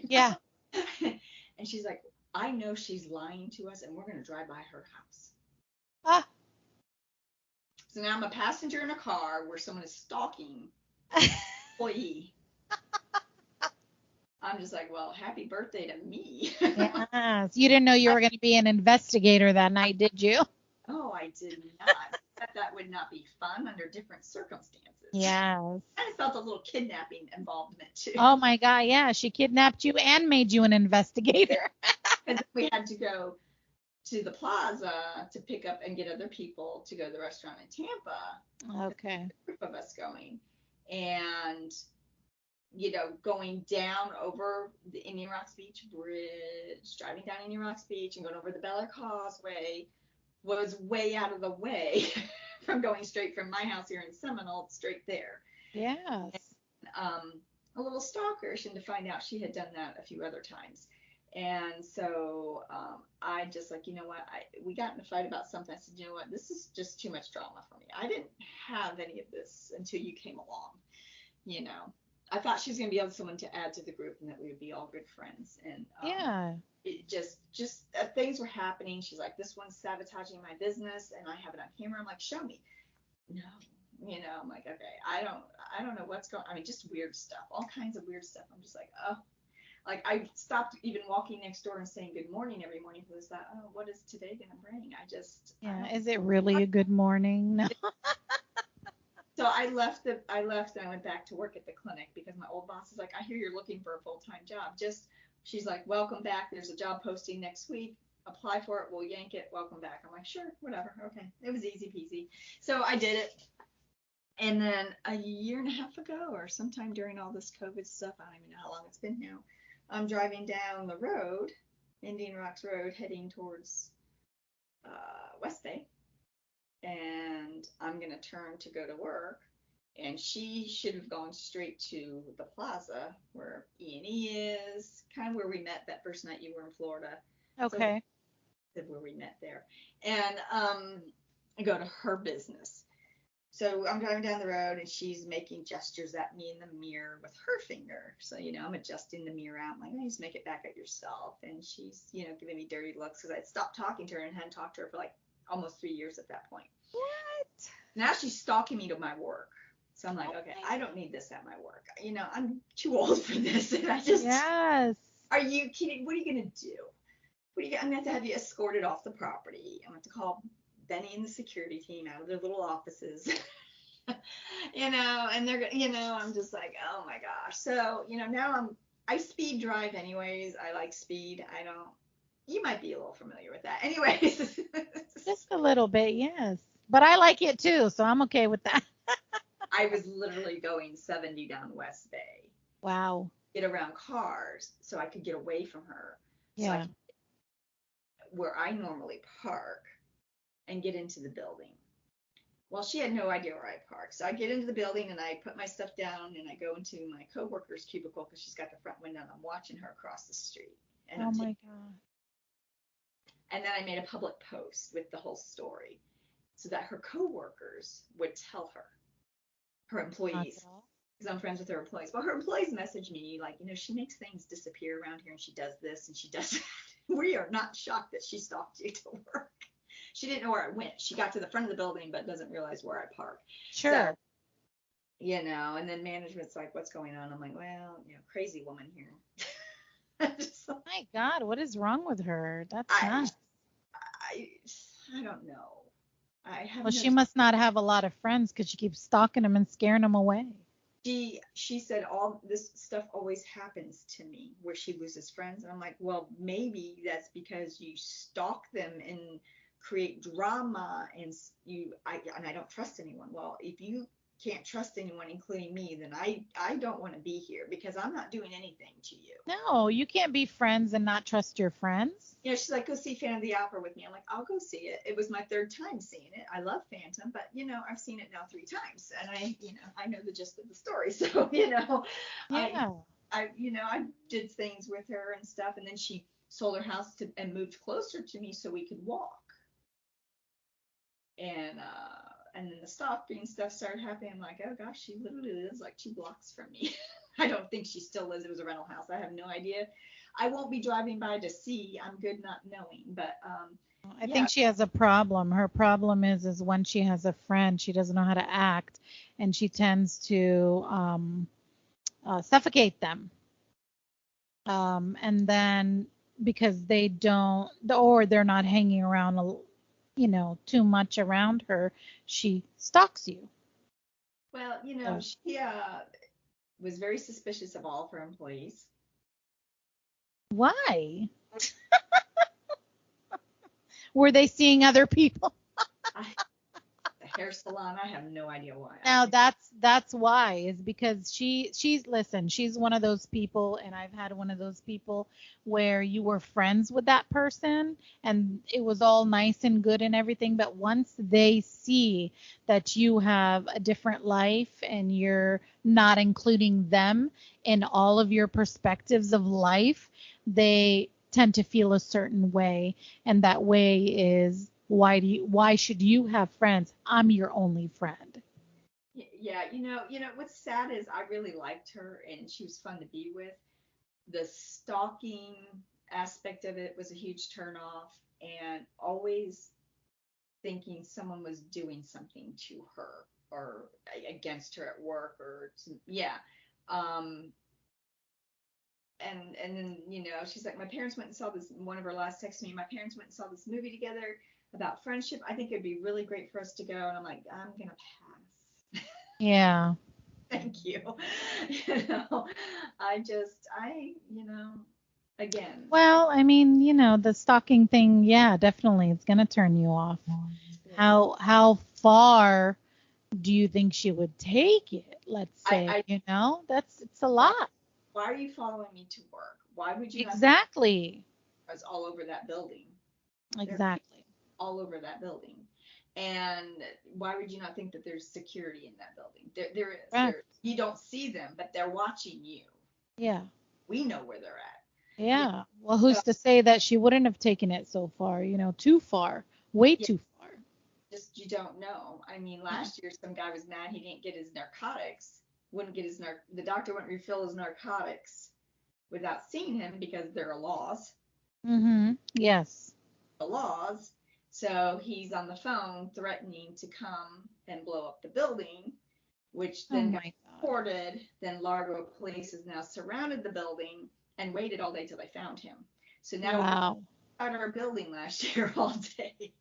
Yeah. And she's like, I know she's lying to us, and we're going to drive by her house. Ah. So now I'm a passenger in a car where someone is stalking employee. I'm just like, well, happy birthday to me. Yes. You didn't know you were going to be an investigator that night, did you? Oh, I did not. That would not be fun under different circumstances. Yes. I felt a little kidnapping involvement too. Oh my God, yeah. She kidnapped you and made you an investigator. And we had to go to the plaza to pick up and get other people to go to the restaurant in Tampa. Okay. A group of us going. And going down over the Indian Rocks Beach Bridge, driving down Indian Rocks Beach and going over the Bel Air Causeway was way out of the way from going straight from my house here in Seminole straight there. Yes. And, a little stalkerish, and to find out she had done that a few other times. And so I just like, we got in a fight about something. I said, you know what, this is just too much drama for me. I didn't have any of this until you came along. I thought she was going to be someone to add to the group and that we would be all good friends. And yeah. It just things were happening. She's like, this one's sabotaging my business, and I have it on camera. I'm like, show me. No. I'm like, okay, I don't know what's going on. I mean, just weird stuff, all kinds of weird stuff. I'm just like, oh, like I stopped even walking next door and saying good morning every morning because I thought, oh, what is today going to bring? Is it really a good morning? No. So I left and I went back to work at the clinic because my old boss is like, I hear you're looking for a full-time job. She's like, welcome back. There's a job posting next week. Apply for it. We'll yank it. Welcome back. I'm like, sure, whatever. Okay. It was easy peasy. So I did it. And then a year and a half ago, or sometime during all this COVID stuff, I don't even know how long it's been now, I'm driving down the road, Indian Rocks Road, heading towards West Bay. And I'm going to turn to go to work. And she should have gone straight to the plaza where E&E is, kind of where we met that first night you were in Florida. Okay. So where we met there. And I go to her business. So I'm driving down the road, and she's making gestures at me in the mirror with her finger. So, I'm adjusting the mirror out. I'm like, oh, just make it back at yourself. And she's, giving me dirty looks because I'd stopped talking to her and hadn't talked to her for like almost 3 years at that point. What? Now she's stalking me to my work. So I'm like, okay, I don't need this at my work. I'm too old for this. And I just, yes. Are you kidding? What are you going to do? I'm going to have you escorted off the property. I'm going to call Benny and the security team out of their little offices. And they're, I'm just like, oh my gosh. So, now I speed drive anyways. I like speed. You might be a little familiar with that. Anyways. Just a little bit, yes. But I like it too, so I'm okay with that. I was literally going 70 down West Bay. Wow. Get around cars so I could get away from her. Yeah. So where I normally park and get into the building. Well, she had no idea where I parked. So I get into the building and I put my stuff down and I go into my coworker's cubicle because she's got the front window and I'm watching her across the street. And Oh my God. and then I made a public post with the whole story so that her coworkers would tell her Not employees, at all. because I'm friends with her employees. Well, her employees message me like, she makes things disappear around here and she does this and she does that. We are not shocked that she stalked you to work. She didn't know where I went. She got to the front of the building but doesn't realize where I park. Sure. So, and then management's like, what's going on? I'm like, well, crazy woman here. Just, My God, what is wrong with her? That's I, nuts. I, I don't know. I have Well, no. she must not have a lot of friends because she keeps stalking them and scaring them away. She said all this stuff always happens to me where she loses friends, and I'm like, well, maybe that's because you stalk them and create drama, and I don't trust anyone. Well, if you can't trust anyone, including me, then I don't want to be here because I'm not doing anything to you. No, you can't be friends and not trust your friends. She's like, go see Phantom of the Opera with me. I'm like, I'll go see it. It was my third time seeing it. I love Phantom, but I've seen it now 3 times, and I know the gist of the story. So Yeah. I did things with her and stuff, and then she sold her house and moved closer to me so we could walk. And then the stalking stuff started happening. I'm like, oh gosh, she literally lives like 2 blocks from me. I don't think she still lives. It was a rental house. I have no idea. I won't be driving by to see. I'm good not knowing. But I yeah, think she has a problem. Her problem is when she has a friend, she doesn't know how to act, and she tends to suffocate them. And then because they don't, or they're not hanging around, too much around her, she stalks you. well, So she was very suspicious of all of her employees. why? Were they seeing other people? I, the hair salon, I have no idea why. Now that's why is because she's one of those people, and I've had one of those people where you were friends with that person and it was all nice and good and everything, but once they see that you have a different life and you're not including them in all of your perspectives of life, they tend to feel a certain way, and that way is why should you have friends? I'm your only friend. Yeah, what's sad is I really liked her and she was fun to be with. The stalking aspect of it was a huge turnoff, and always thinking someone was doing something to her or against her at work yeah. Um, and then she's like, my parents went and saw this. One of her last texts to me, my parents went and saw this movie together about friendship. I think it'd be really great for us to go. And I'm like, I'm gonna pass. Yeah. Thank you. you know again. Well, I mean, the stalking thing, yeah, definitely it's gonna turn you off. Yeah. How far do you think she would take it? Let's say, I it's a why, lot. why are you following me to work? Why would you have Exactly. cameras all over that building? There are people Exactly. all over that building. And why would you not think that there's security in that building? There is. Correct. You don't see them, but they're watching you. Yeah. We know where they're at. Yeah. Well, So who's to say that she wouldn't have taken it so far, too far, way yeah, too far. just you don't know. I mean, Yeah. last year some guy was mad he didn't get his narcotics, wouldn't get the doctor wouldn't refill his narcotics without seeing him because there are laws. Yes. The laws. So he's on the phone threatening to come and blow up the building, which Oh then got my God. reported. Then Largo police has now surrounded the building and waited all day till they found him. So now we Wow. out our building last year all day.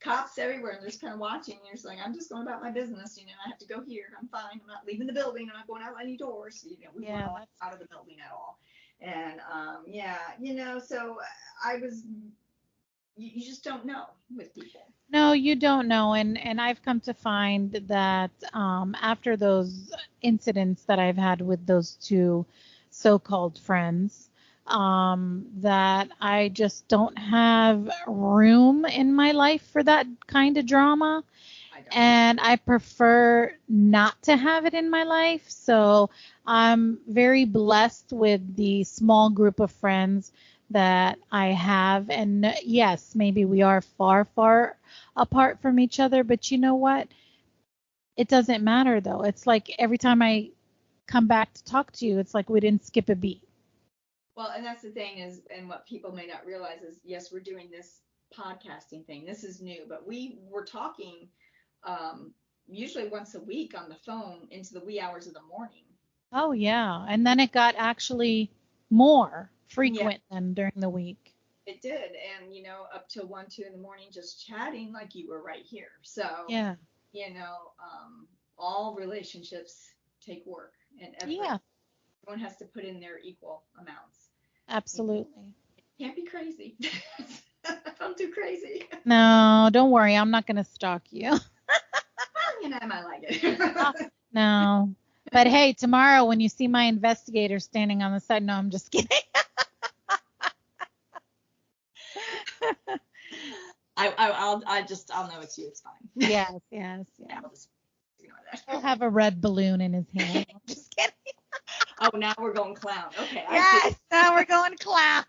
Cops everywhere, and they're just kind of watching. You're just like, I'm just going about my business. I have to go here. I'm fine. I'm not leaving the building. I'm not going out any doors. We weren't Yeah, all that's out of the building at all. And yeah, so I was. You just don't know with people. no, you don't know, and I've come to find that after those incidents that I've had with those two so-called friends, that I just don't have room in my life for that kind of drama. I don't. And I prefer not to have it in my life. So I'm very blessed with the small group of friends that I have. And yes, maybe we are far, far apart from each other, but you know what? It doesn't matter though. It's like every time I come back to talk to you, it's like we didn't skip a beat. Well, and that's the thing is, and what people may not realize is, yes, we're doing this podcasting thing. This is new, but we were talking um, usually once a week on the phone into the wee hours of the morning. Oh, yeah. And then it got actually more Yeah, frequent than during the week. it did. And, up till 1, 2 in the morning, just chatting like you were right here. So, Yeah. all relationships take work and effort. Yeah, Everyone has to put in their equal amounts. absolutely. Can't be crazy. Don't do crazy. No, don't worry. I'm not going to stalk you. I might like it. No. But hey, tomorrow when you see my investigator standing on the side, no, I'm just kidding. I'll know it's you. It's fine. Yes, yes, yes. I'll just ignore that. He'll have a red balloon in his hand. I'm just kidding. Oh, now we're going clown. Okay. Yes, now we're going clown.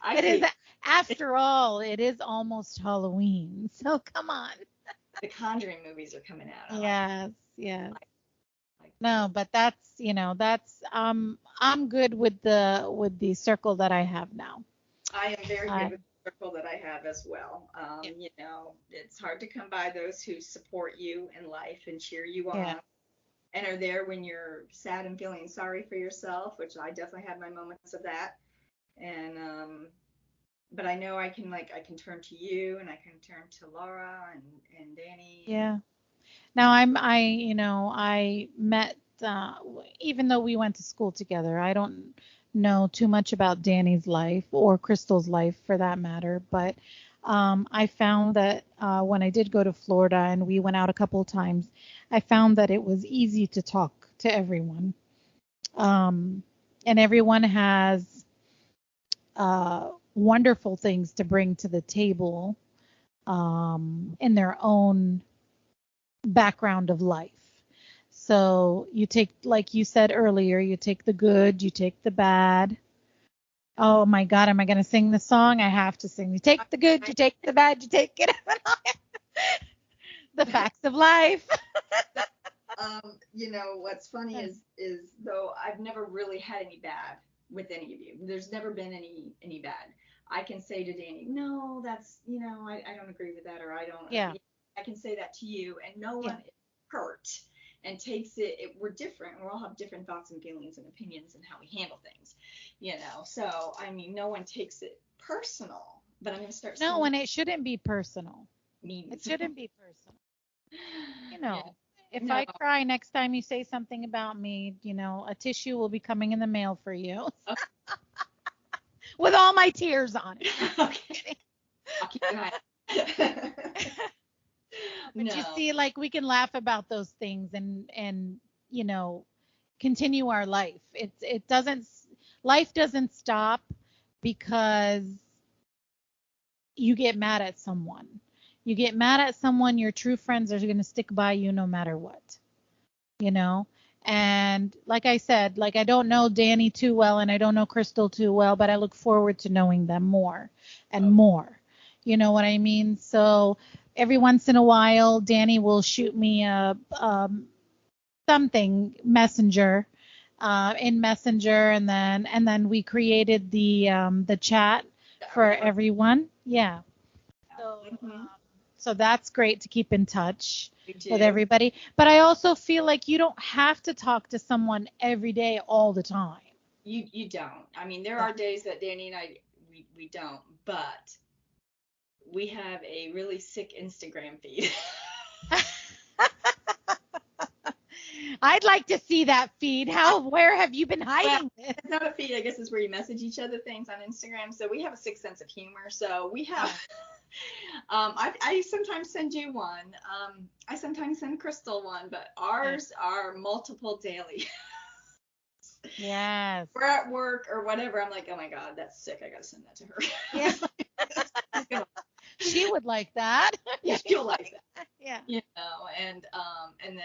I It see. is, after all, it is almost Halloween. So come on. The Conjuring movies are coming out. Yes, yes. Like No, but that's I'm good with the circle that I have now. I am very I good with the circle that I have as well. Yeah. It's hard to come by those who support you in life and cheer you Yeah. on and are there when you're sad and feeling sorry for yourself, which I definitely had my moments of that. And but I know I can turn to you and I can turn to Laura and Danny. Yeah. Now I met even though we went to school together, I don't know too much about Danny's life or Crystal's life for that matter, but I found that when I did go to Florida and we went out a couple of times, I found that it was easy to talk to everyone. Um, and everyone has wonderful things to bring to the table in their own background of life. So you take, like you said earlier, you take the good, you take the bad. Oh my God, am I going to sing the song? I have to sing. You take the good, you take the bad, you take it. The facts of life. What's funny is though I've never really had any bad with any of you. There's never been any bad. I can say to Danny, no, that's I don't agree with that, or I don't. Yeah. I can say that to you, and no Yeah. one is hurt and takes it. We're different. We all have different thoughts and feelings and opinions and how we handle things. So I mean, no one takes it personal. But I'm gonna start. No, and it shouldn't be personal. Mean. It shouldn't be personal. Yeah. If No. I cry next time you say something about me, a tissue will be coming in the mail for you. With all my tears on it. Okay. I'll keep an eye. But No. you see, like we can laugh about those things and continue our life. It doesn't life doesn't stop because you get mad at someone. You get mad at someone, your true friends are going to stick by you no matter what. And like I said, like I don't know Danny too well and I don't know Crystal too well, but I look forward to knowing them more and more. You know what I mean? So every once in a while, Danny will shoot me a something messenger in Messenger, and then we created the chat for everyone. Yeah. So so that's great to keep in touch with everybody. But I also feel like you don't have to talk to someone every day all the time. You don't. I mean, there are days that Danny and I we don't, but we have a really sick Instagram feed. I'd like to see that feed. Where have you been hiding this? It's not a feed, I guess it's where you message each other things on Instagram. So we have a sick sense of humor. So we have I sometimes send you one. I sometimes send Crystal one, but ours are multiple daily. Yes. We're at work or whatever. I'm like, oh my God, that's sick. I gotta send that to her. Yeah. She would like that. Yeah, she'll like that. Yeah. And then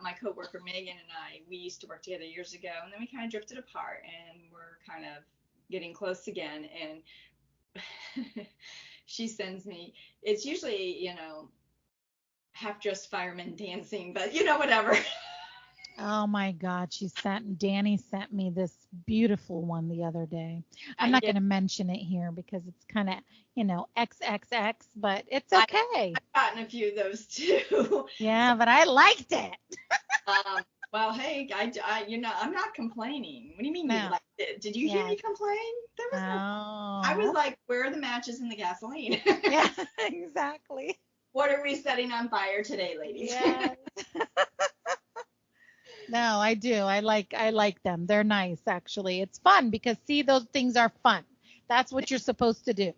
my coworker Megan and I, we used to work together years ago, and then we kind of drifted apart, and we're kind of getting close again. And she sends me. It's usually, half-dressed firemen dancing, but whatever. Oh my God, Danny sent me this beautiful one the other day. I'm not going to mention it here because it's kind of, XXX, but it's okay. I've gotten a few of those too. Yeah, but I liked it. Well, hey, I'm not complaining. What do you mean No. you liked it? Did you hear me complain? There was I was like, where are the matches and the gasoline? Yeah, exactly. What are we setting on fire today, ladies? Yes. No, I do. I like them. They're nice, actually. It's fun because see, those things are fun. That's what you're supposed to do.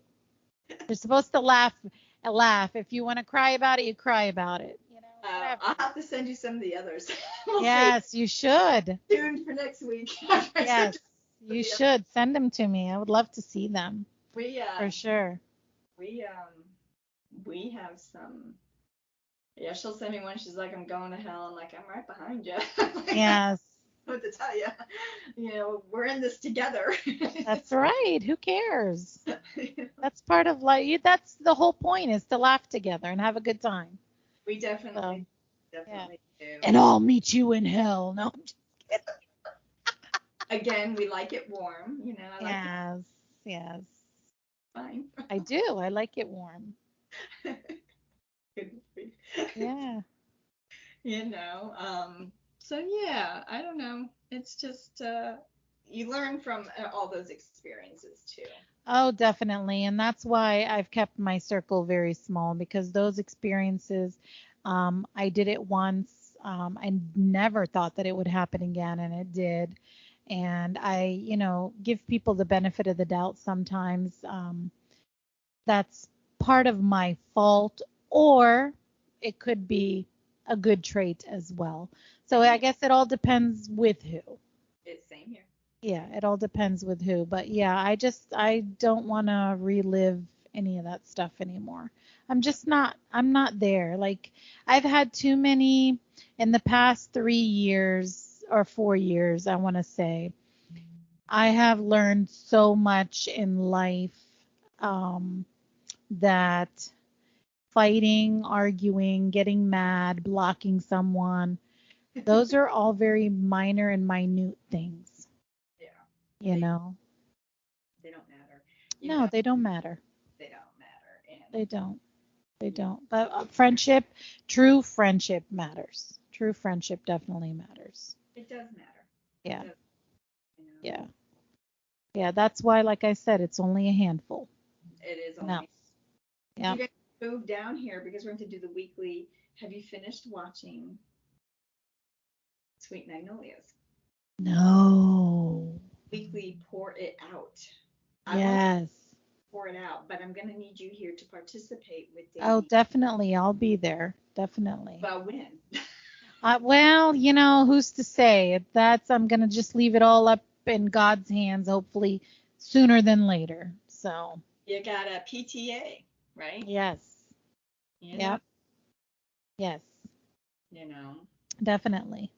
You're supposed to laugh. If you want to cry about it, you cry about it. I'll have to send you some of the others. Yes, you should. Tuned for next week. Yes, you should send them to me. I would love to see them. For sure. We have some. Yeah, she'll send me one. She's like, I'm going to hell. I'm like, I'm right behind you. Yes. What to tell you? We're in this together. That's right. Who cares? That's part of life. That's the whole point, is to laugh together and have a good time. We definitely do. And I'll meet you in hell. No, I'm just kidding. Again, we like it warm. Yes. Fine. I do. I like it warm. Yeah. So yeah, I don't know. It's just you learn from all those experiences too. Oh, definitely. And that's why I've kept my circle very small, because those experiences, I did it once. I never thought that it would happen again, and it did. And I, give people the benefit of the doubt sometimes. That's part of my fault, or it could be a good trait as well. So I guess it all depends with who. It's same here. Yeah, it all depends with who. But yeah, I don't want to relive any of that stuff anymore. I'm not there. Like, I've had too many in the past 3 years or 4 years, I want to say. I have learned so much in life, that fighting, arguing, getting mad, blocking someone, those are all very minor and minute things. Yeah. They don't matter. No, they don't matter. They don't matter. And They don't. But true friendship matters. True friendship definitely matters. It does matter. Yeah. Does, Yeah. Yeah, that's why, like I said, it's only a handful. It is only. No. Yeah. You guys move down here because we're going to do the weekly. Have you finished watching Sweet Magnolias? No. Weekly Pour It Out. Yes. Pour it out, but I'm going to need you here to participate with Davey. Oh, definitely. I'll be there. Definitely. Well, when? Well, who's to say? I'm going to just leave it all up in God's hands, hopefully sooner than later. So. You got a PTA, right? Yes. Yep. Yes. Definitely.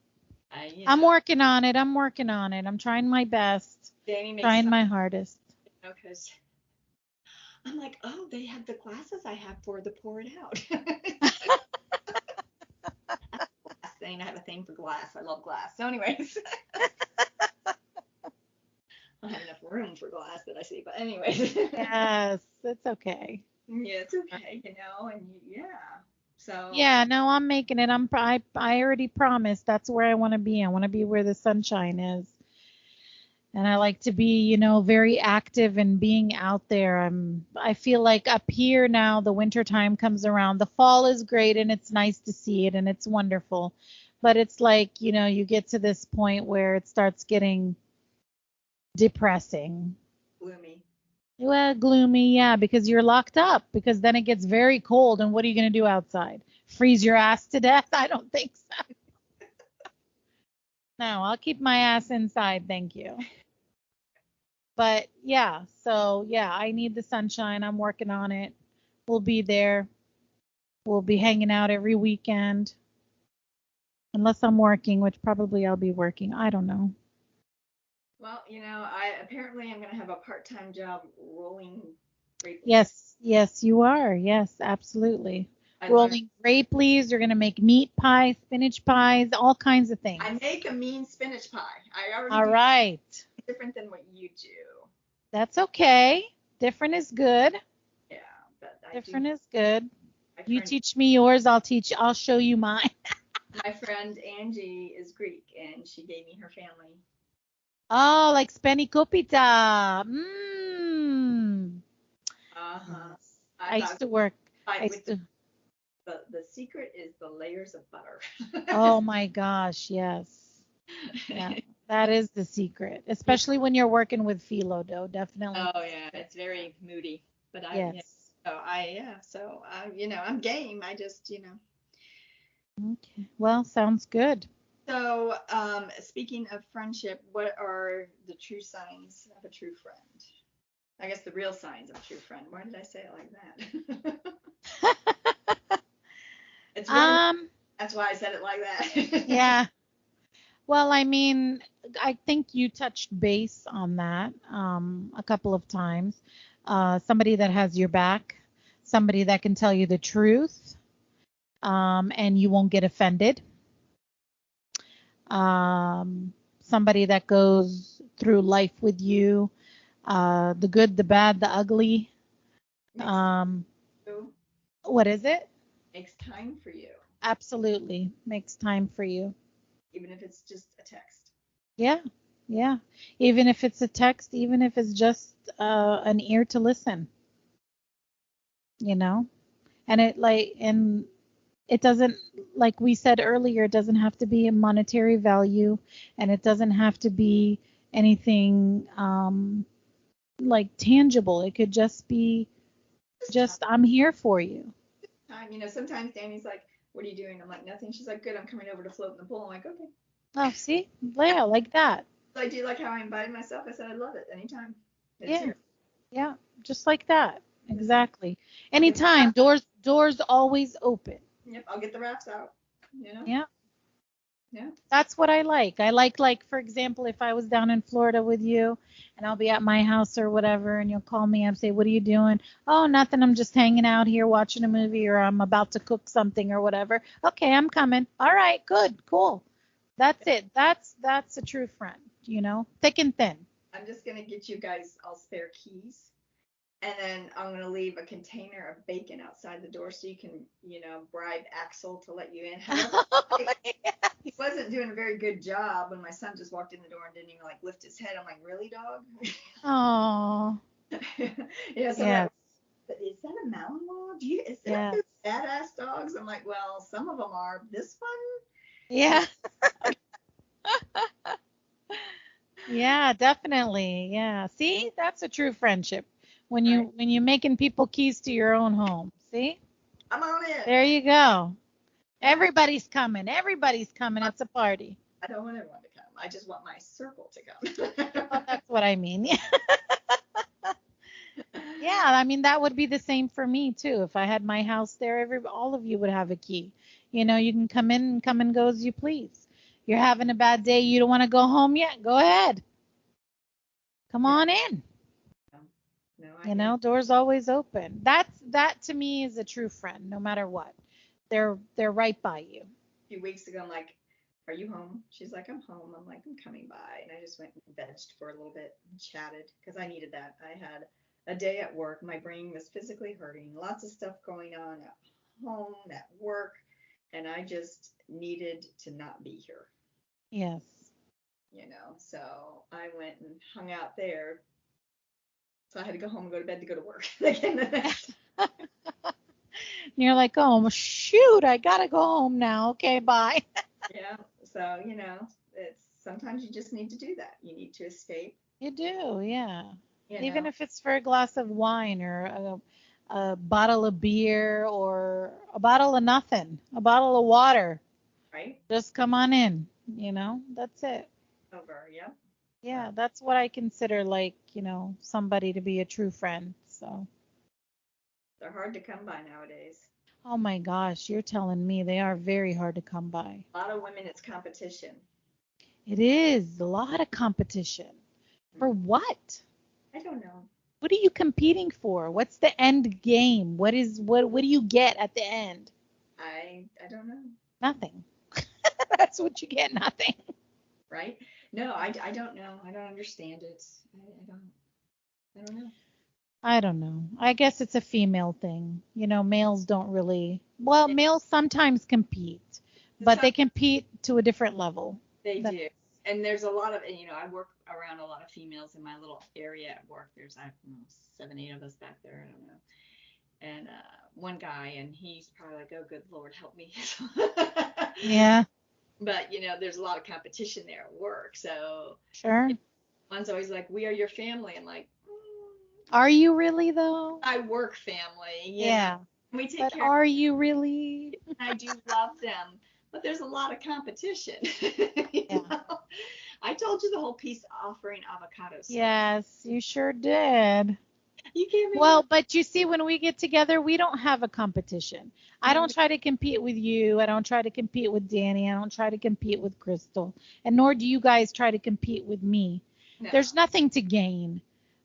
I'm working on it. I'm trying my best. Danny makes trying my hardest. Because I'm like, oh, they have the glasses I have for the Pour It Out. Thing. I have a thing for glass. I love glass. So anyways. I don't have enough room for glass that I see. But anyways. Yes, it's okay. Yeah, it's okay, and yeah. So. Yeah, no, I'm making it. I already promised. That's where I want to be. I want to be where the sunshine is. And I like to be, very active and being out there. I feel like up here now, the winter time comes around. The fall is great and it's nice to see it and it's wonderful. But it's like, you get to this point where it starts getting depressing. Gloomy. Well, gloomy, yeah, because you're locked up, because then it gets very cold, and what are you going to do outside? Freeze your ass to death? I don't think so. No, I'll keep my ass inside, thank you. But yeah, so yeah, I need the sunshine. I'm working on it. We'll be there. We'll be hanging out every weekend. Unless I'm working, which probably I'll be working. I don't know. Well, I apparently am gonna have a part-time job rolling grape leaves. Yes, yes, you are. Yes, absolutely. I learned Rolling grape leaves. You're gonna make meat pies, spinach pies, all kinds of things. I make a mean spinach pie. I already All do right. different than what you do. That's okay. Different is good. Yeah, but I do. Different is good. My You friend, teach me yours, I'll show you mine. my friend Angie is Greek, and she gave me her family. Oh, like spanakopita. Mmm. Uh-huh. Yes. I I used thought to work. I fight with used to. the secret is the layers of butter. Oh my gosh, yes. Yeah. That is the secret, especially when you're working with phyllo dough, definitely Oh the yeah, secret. it's very moody. But Yes. I'm game. I just. Okay. Well, sounds good. So, speaking of friendship, what are the true signs of a true friend? I guess the real signs of a true friend. Why did I say it like that? It's really, Um, that's why I said it like that. yeah. Well, I mean, I think you touched base on that a couple of times. Somebody that has your back, somebody that can tell you the truth, and you won't get offended. Somebody that goes through life with you, the good, the bad, the ugly. Makes Um, you, what is it? makes time for you, Absolutely. Makes time for you. even if it's just a text. Yeah. Yeah. Even if it's a text, even if it's just an ear to listen, you know? And it doesn't, like we said earlier, it doesn't have to be a monetary value, and it doesn't have to be anything like tangible. It could just be Just just I'm here for you. time. Sometimes Danny's like, "What are you doing?" I'm like, "Nothing." She's like, "Good. I'm coming over to float in the pool." I'm like, "Okay." Oh, see? Yeah, like that. So I do like how I invited myself. I said, "I love it anytime." It's Yeah. here. Yeah, just like that. Just like, Exactly. I'll get the Anytime. Doors always open. yep, I'll get the wraps out. You know? Yeah. Yeah. That's what I like. I like for example, if I was down in Florida with you and I'll be at my house or whatever and you'll call me and say, "What are you doing?" "Oh, nothing. I'm just hanging out here watching a movie or I'm about to cook something or whatever." "Okay, I'm coming." "All right, good. Cool." That's it. That's a true friend, thick and thin. I'm just gonna get you guys all spare keys, and then I'm gonna leave a container of bacon outside the door so you can, bribe Axel to let you in. However, he wasn't doing a very good job when my son just walked in the door and didn't even like lift his head. I'm like, really, dog? Oh, So I'm like, yes. is that a Malinois? Is that Yes. those badass dogs? I'm like, well, some of them are. This one, Yeah. Yeah, definitely. Yeah. See, that's a true friendship. When right? you're making people keys to your own home. See? I'm on it. There you go. Yeah. Everybody's coming. Everybody's coming. It's a party. I don't want everyone to come. I just want my circle to Oh, come. that's what I mean. Yeah, I mean that would be the same for me too. If I had my house there, all of you would have a key. You can come in and come and go as you please. You're having a bad day, you don't want to go home yet? Go ahead. Come Yeah. on in. No, I hear you. Doors always open. That to me is a true friend, no matter what. They're right by you. A few weeks ago, I'm like, "Are you home?" She's like, "I'm home." I'm like, "I'm coming by," and I just went and vegged for a little bit and chatted because I needed that. I had a day at work. My brain was physically hurting. Lots of stuff going on at home, at work, and I just needed to not be here. Yes. So I went and hung out there. So I had to go home and go to bed to go to work again the next. And you're like, "Oh, shoot, I gotta go home now. Okay, bye." Yeah. So it's sometimes you just need to do that. You need to escape. You do, yeah. You Even know, if it's for a glass of wine or a bottle of beer or a bottle of nothing, a bottle of water. right? Just come on in, That's it. Over. Yep. So Yeah, that's what I consider like, somebody to be a true friend. So, They're hard to come by nowadays. Oh my gosh, you're telling me they are very hard to come by. A lot of women, it's competition. It is a lot of competition. For what? I don't know. What are you competing for? What's the end game? What do you get at the end? I don't know. Nothing. That's what you get, nothing. Right? No, I don't know. I don't understand it. I don't know. I don't know. I guess it's a female thing. Males don't really. Well, males sometimes compete, but they compete to a different level. They do. And there's a lot of, I work around a lot of females in my little area at work. There's, I don't know, 7, 8 of us back there. I don't know. And one guy, and he's probably like, oh, good Lord, help me. Yeah. But, there's a lot of competition there at work. So sure. One's always like, we are your family. I'm like, are you really, though? I work family. Yeah. We take but care are you really? I do love them. But there's a lot of competition. Yeah. I told you the whole piece offering avocados. Yes, you sure did. You can't remember. Well, but you see, when we get together, we don't have a competition. I don't try to compete with you. I don't try to compete with Danny. I don't try to compete with Crystal. And nor do you guys try to compete with me. No. There's nothing to gain.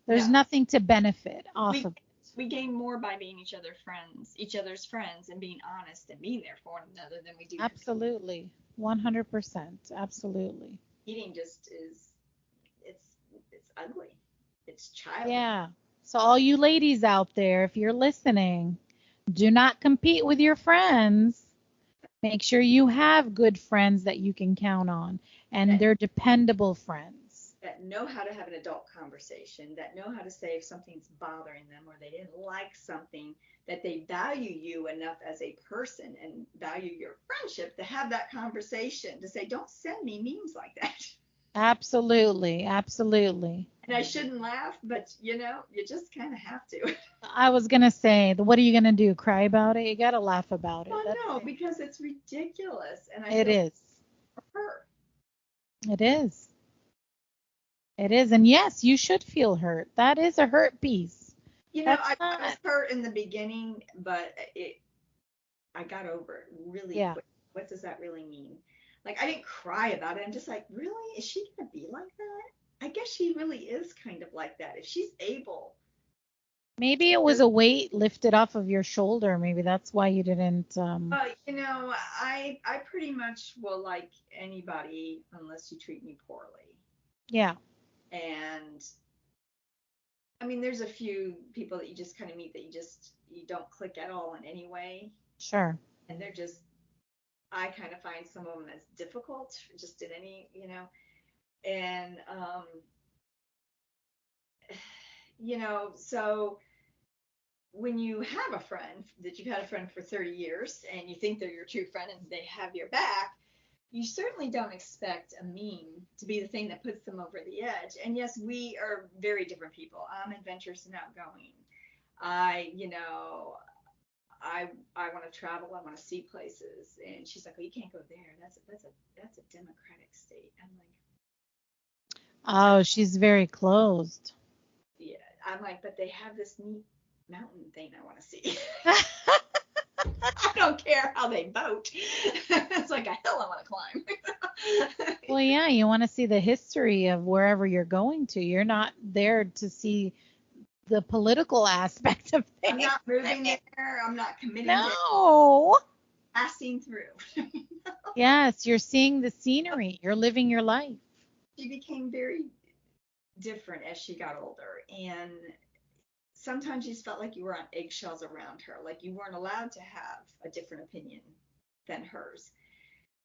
There's nothing to benefit off of it. We gain more by being each other's friends, and being honest and being there for one another than we do. Absolutely. 100%. Absolutely. Eating just is, it's ugly. It's childish. Yeah. So all you ladies out there, if you're listening, do not compete with your friends. Make sure you have good friends that you can count on, and they're dependable friends. That know how to have an adult conversation, that know how to say if something's bothering them or they didn't like something, that they value you enough as a person and value your friendship to have that conversation, to say, don't send me memes like that. Absolutely. Absolutely. And I shouldn't laugh, but you just kind of have to. I was going to say, what are you going to do? Cry about it? You got to laugh about it. Well, no, because it's ridiculous. And it is. For her. It is. It is. And yes, you should feel hurt. That is a hurt piece. I was hurt in the beginning, but I got over it really quick. What does that really mean? Like, I didn't cry about it. I'm just like, really? Is she going to be like that? I guess she really is kind of like that. If she's able. Maybe it was a weight lifted off of your shoulder. Maybe that's why you didn't. I pretty much will like anybody unless you treat me poorly. Yeah. And I mean, there's a few people that you just kind of meet that you don't click at all in any way. Sure. And they're just, I kind of find some of them as difficult, just in any, and, so when you have a friend that you've had a friend for 30 years and you think they're your true friend and they have your back, you certainly don't expect a meme to be the thing that puts them over the edge. And yes, we are very different people. I'm adventurous and outgoing. I want to travel. I want to see places. And she's like, oh, you can't go there. That's a democratic state. I'm like, oh, she's very closed. Yeah. I'm like, but they have this neat mountain thing I want to see. I don't care how they vote. It's like a hill I want to climb. Well, yeah, you want to see the history of wherever you're going to. You're not there to see the political aspect of things. I'm not moving there. I'm not committing No. Passing through. Yes, you're seeing the scenery. You're living your life. She became very different as she got older. And sometimes you just felt like you were on eggshells around her, like you weren't allowed to have a different opinion than hers.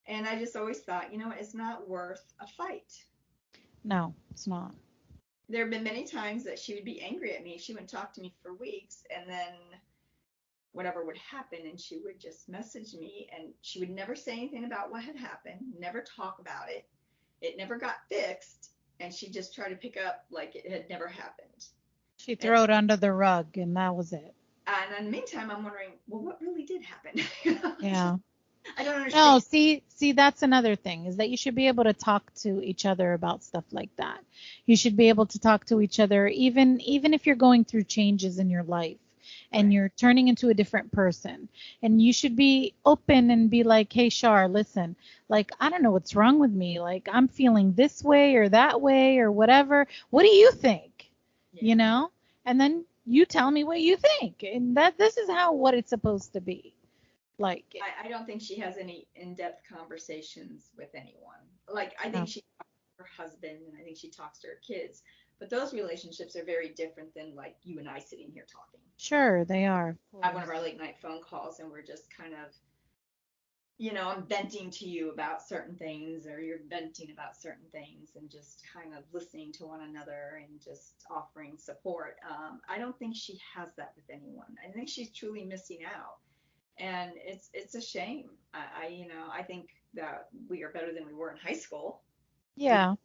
And I just always thought, it's not worth a fight. No, it's not. There have been many times that she would be angry at me. She wouldn't talk to me for weeks, and then whatever would happen, and she would just message me, and she would never say anything about what had happened, never talk about it. It never got fixed, and she just tried to pick up like it had never happened. She threw it under the rug, and that was it. And in the meantime, I'm wondering, well, what really did happen? Yeah. I don't understand. No, see, that's another thing, is that you should be able to talk to each other about stuff like that. You should be able to talk to each other, even if you're going through changes in your life, and you're turning into a different person. And you should be open and be like, hey, Shar, listen, like, I don't know what's wrong with me. Like, I'm feeling this way or that way or whatever. What do you think? Yeah. You know? And then you tell me what you think. And this is what it's supposed to be. Like, I don't think she has any in-depth conversations with anyone. Like, I no. think she talks to her husband, and I think she talks to her kids. But those relationships are very different than like you and I sitting here talking. Sure, they are. Have one of our late night phone calls, and we're just kind of, I'm venting to you about certain things, or you're venting about certain things, and just kind of listening to one another and just offering support. I don't think she has that with anyone. I think she's truly missing out. And it's a shame. I think that we are better than we were in high school. Yeah.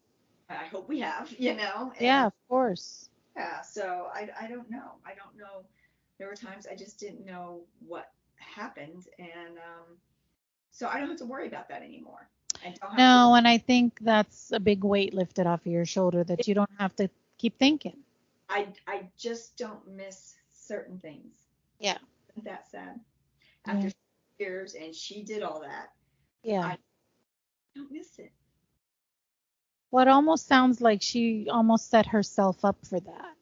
I hope we have, Yeah, of course. Yeah, so I don't know. I don't know. There were times I just didn't know what happened, and so I don't have to worry about that anymore. No, and I think that's a big weight lifted off of your shoulder that you don't have to keep thinking. I just don't miss certain things. Yeah. Isn't that sad? After years, and she did all that. Yeah. I don't miss it. Well, it almost sounds like she almost set herself up for that,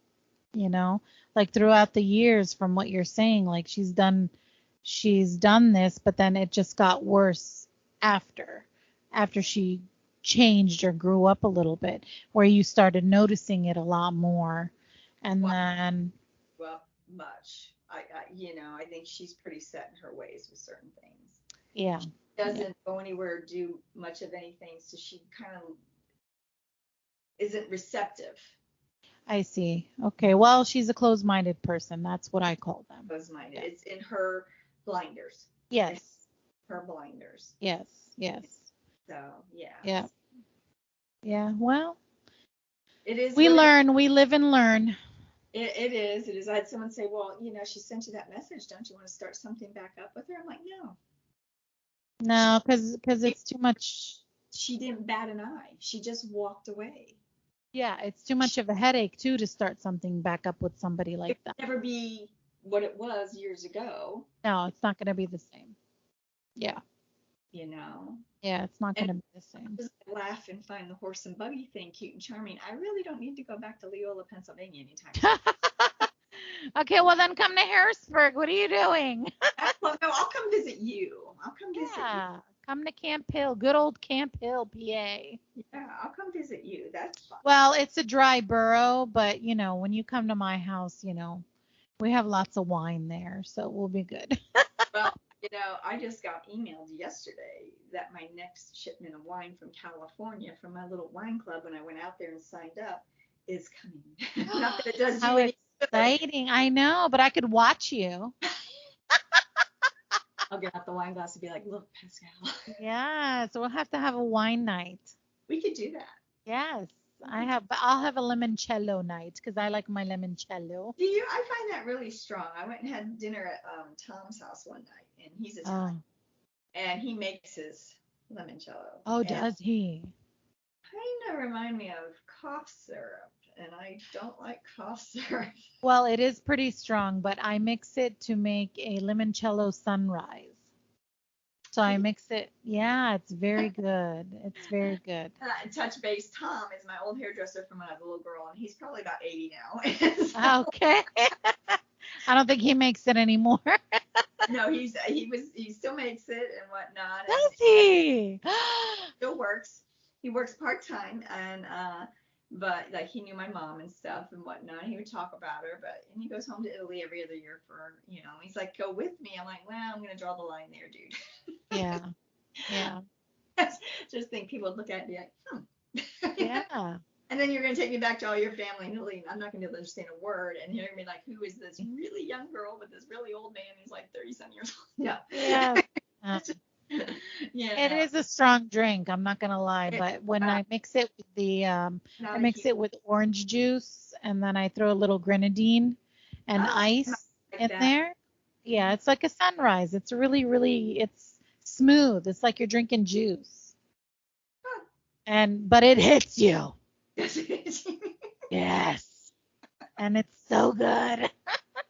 like throughout the years from what you're saying, like she's done this, but then it just got worse after she changed or grew up a little bit, where you started noticing it a lot more. And then much. I think she's pretty set in her ways with certain things. Yeah. She doesn't go anywhere or do much of anything, so she kind of isn't receptive. I see. Okay. Well, she's a closed-minded person. That's what I call them. Closed-minded. Yeah. It's in her blinders. Yes. Her blinders. Yes. Yes. So, yeah. Yeah. Yeah. Well, it is. We learn. We live and learn. It is. It is. I had someone say, well, she sent you that message. Don't you want to start something back up with her? I'm like, no. No, because it's too much. She didn't bat an eye. She just walked away. Yeah, it's too much of a headache, too, to start something back up with somebody like that. It would never be what it was years ago. No, it's not going to be the same. Yeah. Yeah, it's not going to be the same. Just laugh and find the horse and buggy thing cute and charming. I really don't need to go back to Leola, Pennsylvania anytime soon. Okay, well then come to Harrisburg. What are you doing? Well, no, I'll come visit you. Yeah, come to Camp Hill. Good old Camp Hill, PA. Yeah, I'll come visit you. That's fun. Well, it's a dry borough, but when you come to my house, we have lots of wine there, so we'll be good. Well, I just got emailed yesterday that my next shipment of wine from California from my little wine club when I went out there and signed up is coming. Not that it does How exciting. I know, but I could watch you. I'll get out the wine glass and be like, look, Pascal. Yeah, so we'll have to have a wine night. We could do that. Yes. I'll have a limoncello night because I like my limoncello. Do you? I find that really strong. I went and had dinner at Tom's house one night, and he's Italian, and he makes his limoncello. Oh, does he? Kind of remind me of cough syrup, and I don't like cough syrup. Well, it is pretty strong, but I mix it to make a limoncello sunrise. So I mix it. Yeah, it's very good. It's very good. Touch base. Tom is my old hairdresser from when I was a little girl, and he's probably about 80 now. So, okay. I don't think he makes it anymore. No, he still makes it and whatnot. Does he? Still works. He works part-time, and but like he knew my mom and stuff and whatnot. He would talk about her, and he goes home to Italy every other year for, he's like, go with me. I'm like, well, I'm gonna draw the line there, dude. Yeah. Yeah. Just think people would look at me like, Yeah. And then you're gonna take me back to all your family in Italy, and I'm not gonna be able to understand a word, and you're gonna be like, who is this really young girl with this really old man who's like 30-some years old? Yeah. Yeah. Yeah. It is a strong drink, I'm not gonna lie, but when I mix it with I mix it with orange juice, and then I throw a little grenadine and ice in there. Yeah, it's like a sunrise. It's really, really, it's smooth. It's like you're drinking juice. But it hits you. Yes, it is. Yes. And it's so good.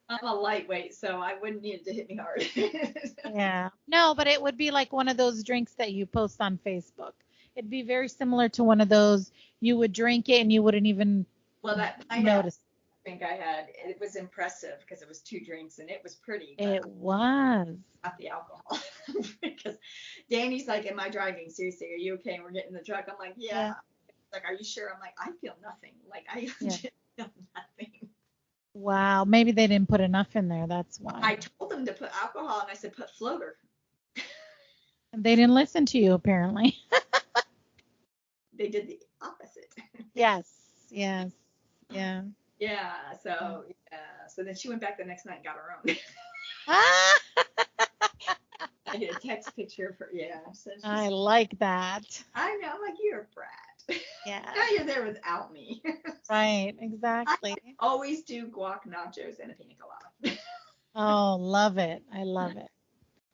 I'm a lightweight, so I wouldn't need it to hit me hard. Yeah. No, but it would be like one of those drinks that you post on Facebook. It'd be very similar to one of those you would drink it and you wouldn't even Well, that pineapple notice. drink I had, it was impressive because it was 2 drinks and it was pretty, but It was. not the alcohol. Because Danny's like, "Am I driving? Seriously, are you okay?" And we're getting in the truck. I'm like, "Yeah." Yeah. Like, "Are you sure?" I'm like, "I feel nothing. Like, I Yeah. legit feel nothing." Wow. Maybe they didn't put enough in there. That's why. I told them to put alcohol, and I said, "Put floater." They didn't listen to you, apparently. They did the opposite. Yes. Yes. Yeah. Yeah. So then she went back the next night and got her own. Ah, I get a text picture of her. Yeah. So I like that. I know. I'm like, "You're a brat." Yeah. Now you're there without me. Right. I Exactly. always do guac nachos and a pina colada. Oh, love it. I love it.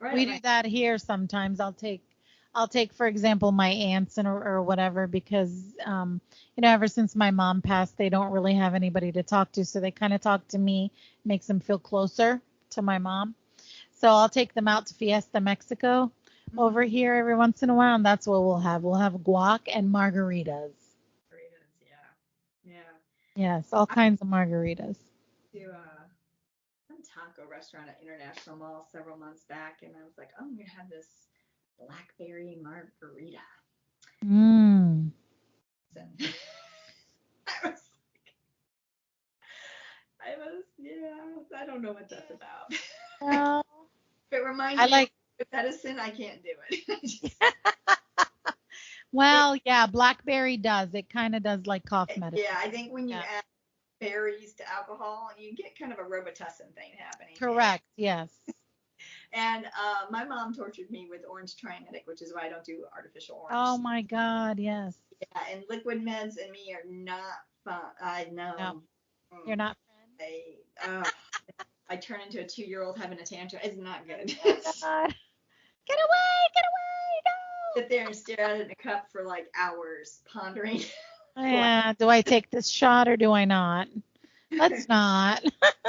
Right. We I'm do like, that here sometimes. I'll take for example my aunts and or whatever because ever since my mom passed they don't really have anybody to talk to so they kind of talk to me, makes them feel closer to my mom. So I'll take them out to Fiesta Mexico over here every once in a while and that's what we'll have. We'll have guac and margaritas. burritos. Yeah. Yeah. Yes, all I kinds of margaritas. went to some taco restaurant at International Mall several months back, and I was like, "Oh, I'm gonna have this blackberry margarita." Mm. And yeah, I don't know what that's about. Well, If it reminds I me like of medicine, I can't do it. well, yeah, blackberry does. It kind of does like cough Yeah, medicine. I think when you Yeah. add berries to alcohol, you get kind of a Robitussin thing happening. Correct. Yes. And my mom tortured me with orange triametic, which is why I don't do artificial Oh orange. my God, yes. Yeah, and liquid meds and me are not fun. I No, know. you're not I turn into a 2-year-old having a tantrum. It's not good. friends. Oh God. Get away, Sit there and stare at it in a cup for like hours, pondering. get away, no. Yeah, do I take this shot or do I not? Let's not.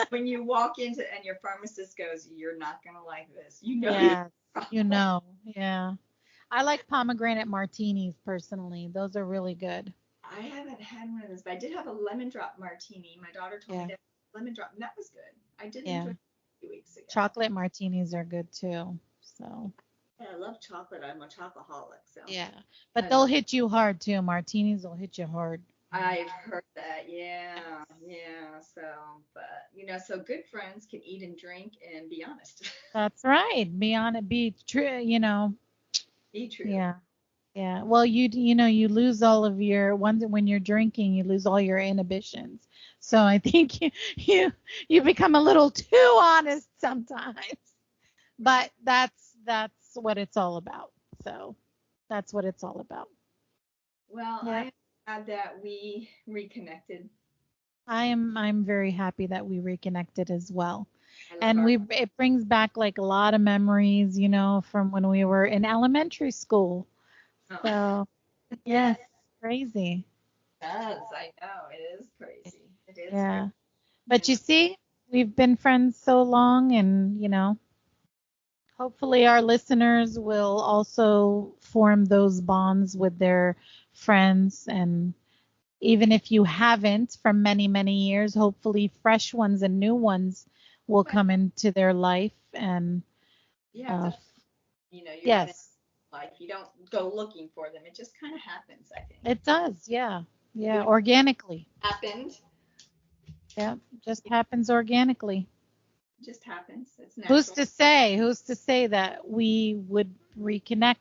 When you walk into and your pharmacist goes, "You're not gonna like this," you know you Yes, yeah. I like pomegranate martinis personally. Those are really good. I haven't had one of those, but I did have a lemon drop martini. My daughter told me Yeah, to have lemon drop, and that was good. I did yeah. enjoy it a few weeks ago. Chocolate martinis are good too. So, Yeah, I love chocolate. I'm a chocoholic, so yeah. But I they'll love. hit you hard too. Martinis will hit you hard. I've heard that. Yeah, yeah. So, but so good friends can eat and drink and be honest. That's right. Be on it. Be true. Be true. Yeah. Yeah. Well, you lose all of your ones when you're drinking, you lose all your inhibitions. So I think you become a little too honest sometimes. But that's what it's all about. So that's what it's all about. Well, Yeah. I'm glad that we reconnected. I'm very happy that we reconnected as well. I love And our. it brings back like a lot of memories, from when we were in elementary school. Oh, So, yeah, yes, crazy. it does. I know it is crazy. It is crazy. Yeah. But you Yeah. see, we've been friends so long and, hopefully our listeners will also form those bonds with their friends and even if you haven't from many, many years, hopefully fresh ones and new ones will Well, come into their life and you have uh to. You run in yes, life. You don't go looking for them. It just kind of happens. I think. it does. Yeah. We Yeah, don't organically. happened. Yeah, just happens organically. It just happens. It's Who's natural. to say? Who's to say that we would reconnect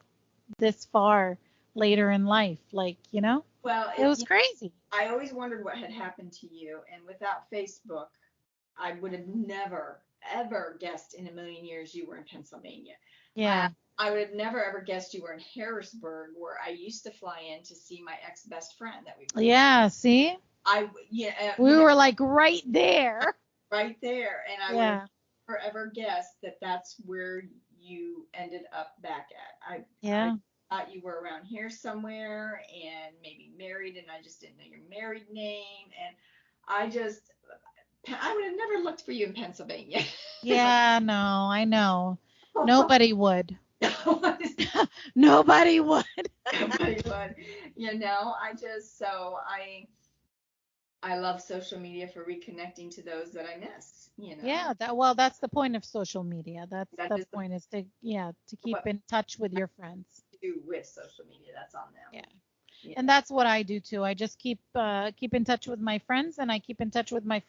this far later in life? Like, Well, it was crazy. I always wondered what had happened to you, and without Facebook, I would have never ever guessed in a million years you were in Pennsylvania. I Yeah. I would have never ever guessed you were in Harrisburg, where I used to fly in to see my ex best friend that we were. Yeah, see? Yeah, We were like right there. right there, and I would have Yeah. never ever guessed that that's where you ended up back at. I Yeah. thought you were around here somewhere and maybe married, and I just didn't know your married name, and I just I would have never looked for you in Pennsylvania. Yeah, no, I know. Nobody would. Nobody Nobody would. would. I love social media for reconnecting to those that I miss. Yeah, that's the point of social media. That's That the is point is to keep what in touch with your friends. I do with social media. That's on them. Yeah. Yeah. And that's what I do too. I just keep in touch with my friends, and I keep in touch with my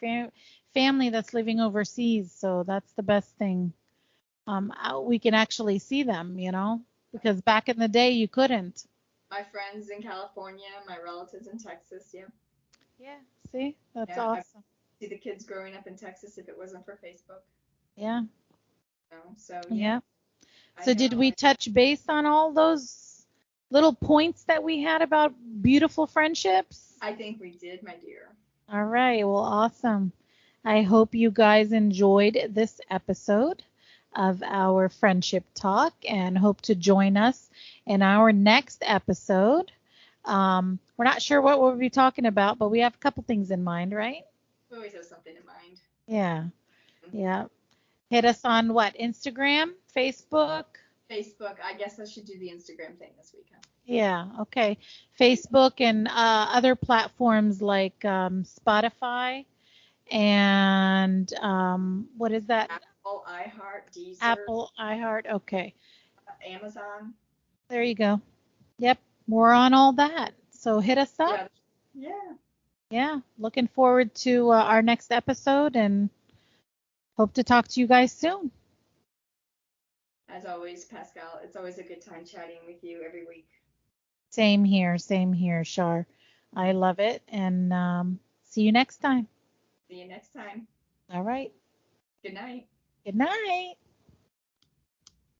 family that's living overseas. So that's the best thing. We can actually see them, because back in the day you couldn't. My friends in California, my relatives in Texas. Yeah. Yeah. See, that's Yeah. I awesome. see the kids growing up in Texas if it wasn't for Facebook. Yeah. So yeah. Yeah. I So did know. we touch base on all those little points that we had about beautiful friendships? I think we did, my dear. All right. Well, awesome. I hope you guys enjoyed this episode of our friendship talk and hope to join us in our next episode. We're not sure what we'll be talking about, but we have a couple things in mind, right? We always have something in mind. Yeah. Yeah. Hit us on what? Instagram, Facebook? Facebook. I guess I should do the Instagram thing this weekend. Yeah, okay. Facebook and other platforms like Spotify and what is that? Apple, iHeart, Deezer, Apple, iHeart. Okay, Amazon. there you go. Yep, we're on all that. So hit us up. Yeah. Yeah. Yeah, looking forward to our next episode and hope to talk to you guys soon. As always, Pascal, it's always a good time chatting with you every week. Same here, Shar. I love it, and see you next time. See you next time. All right. Good night. Good night.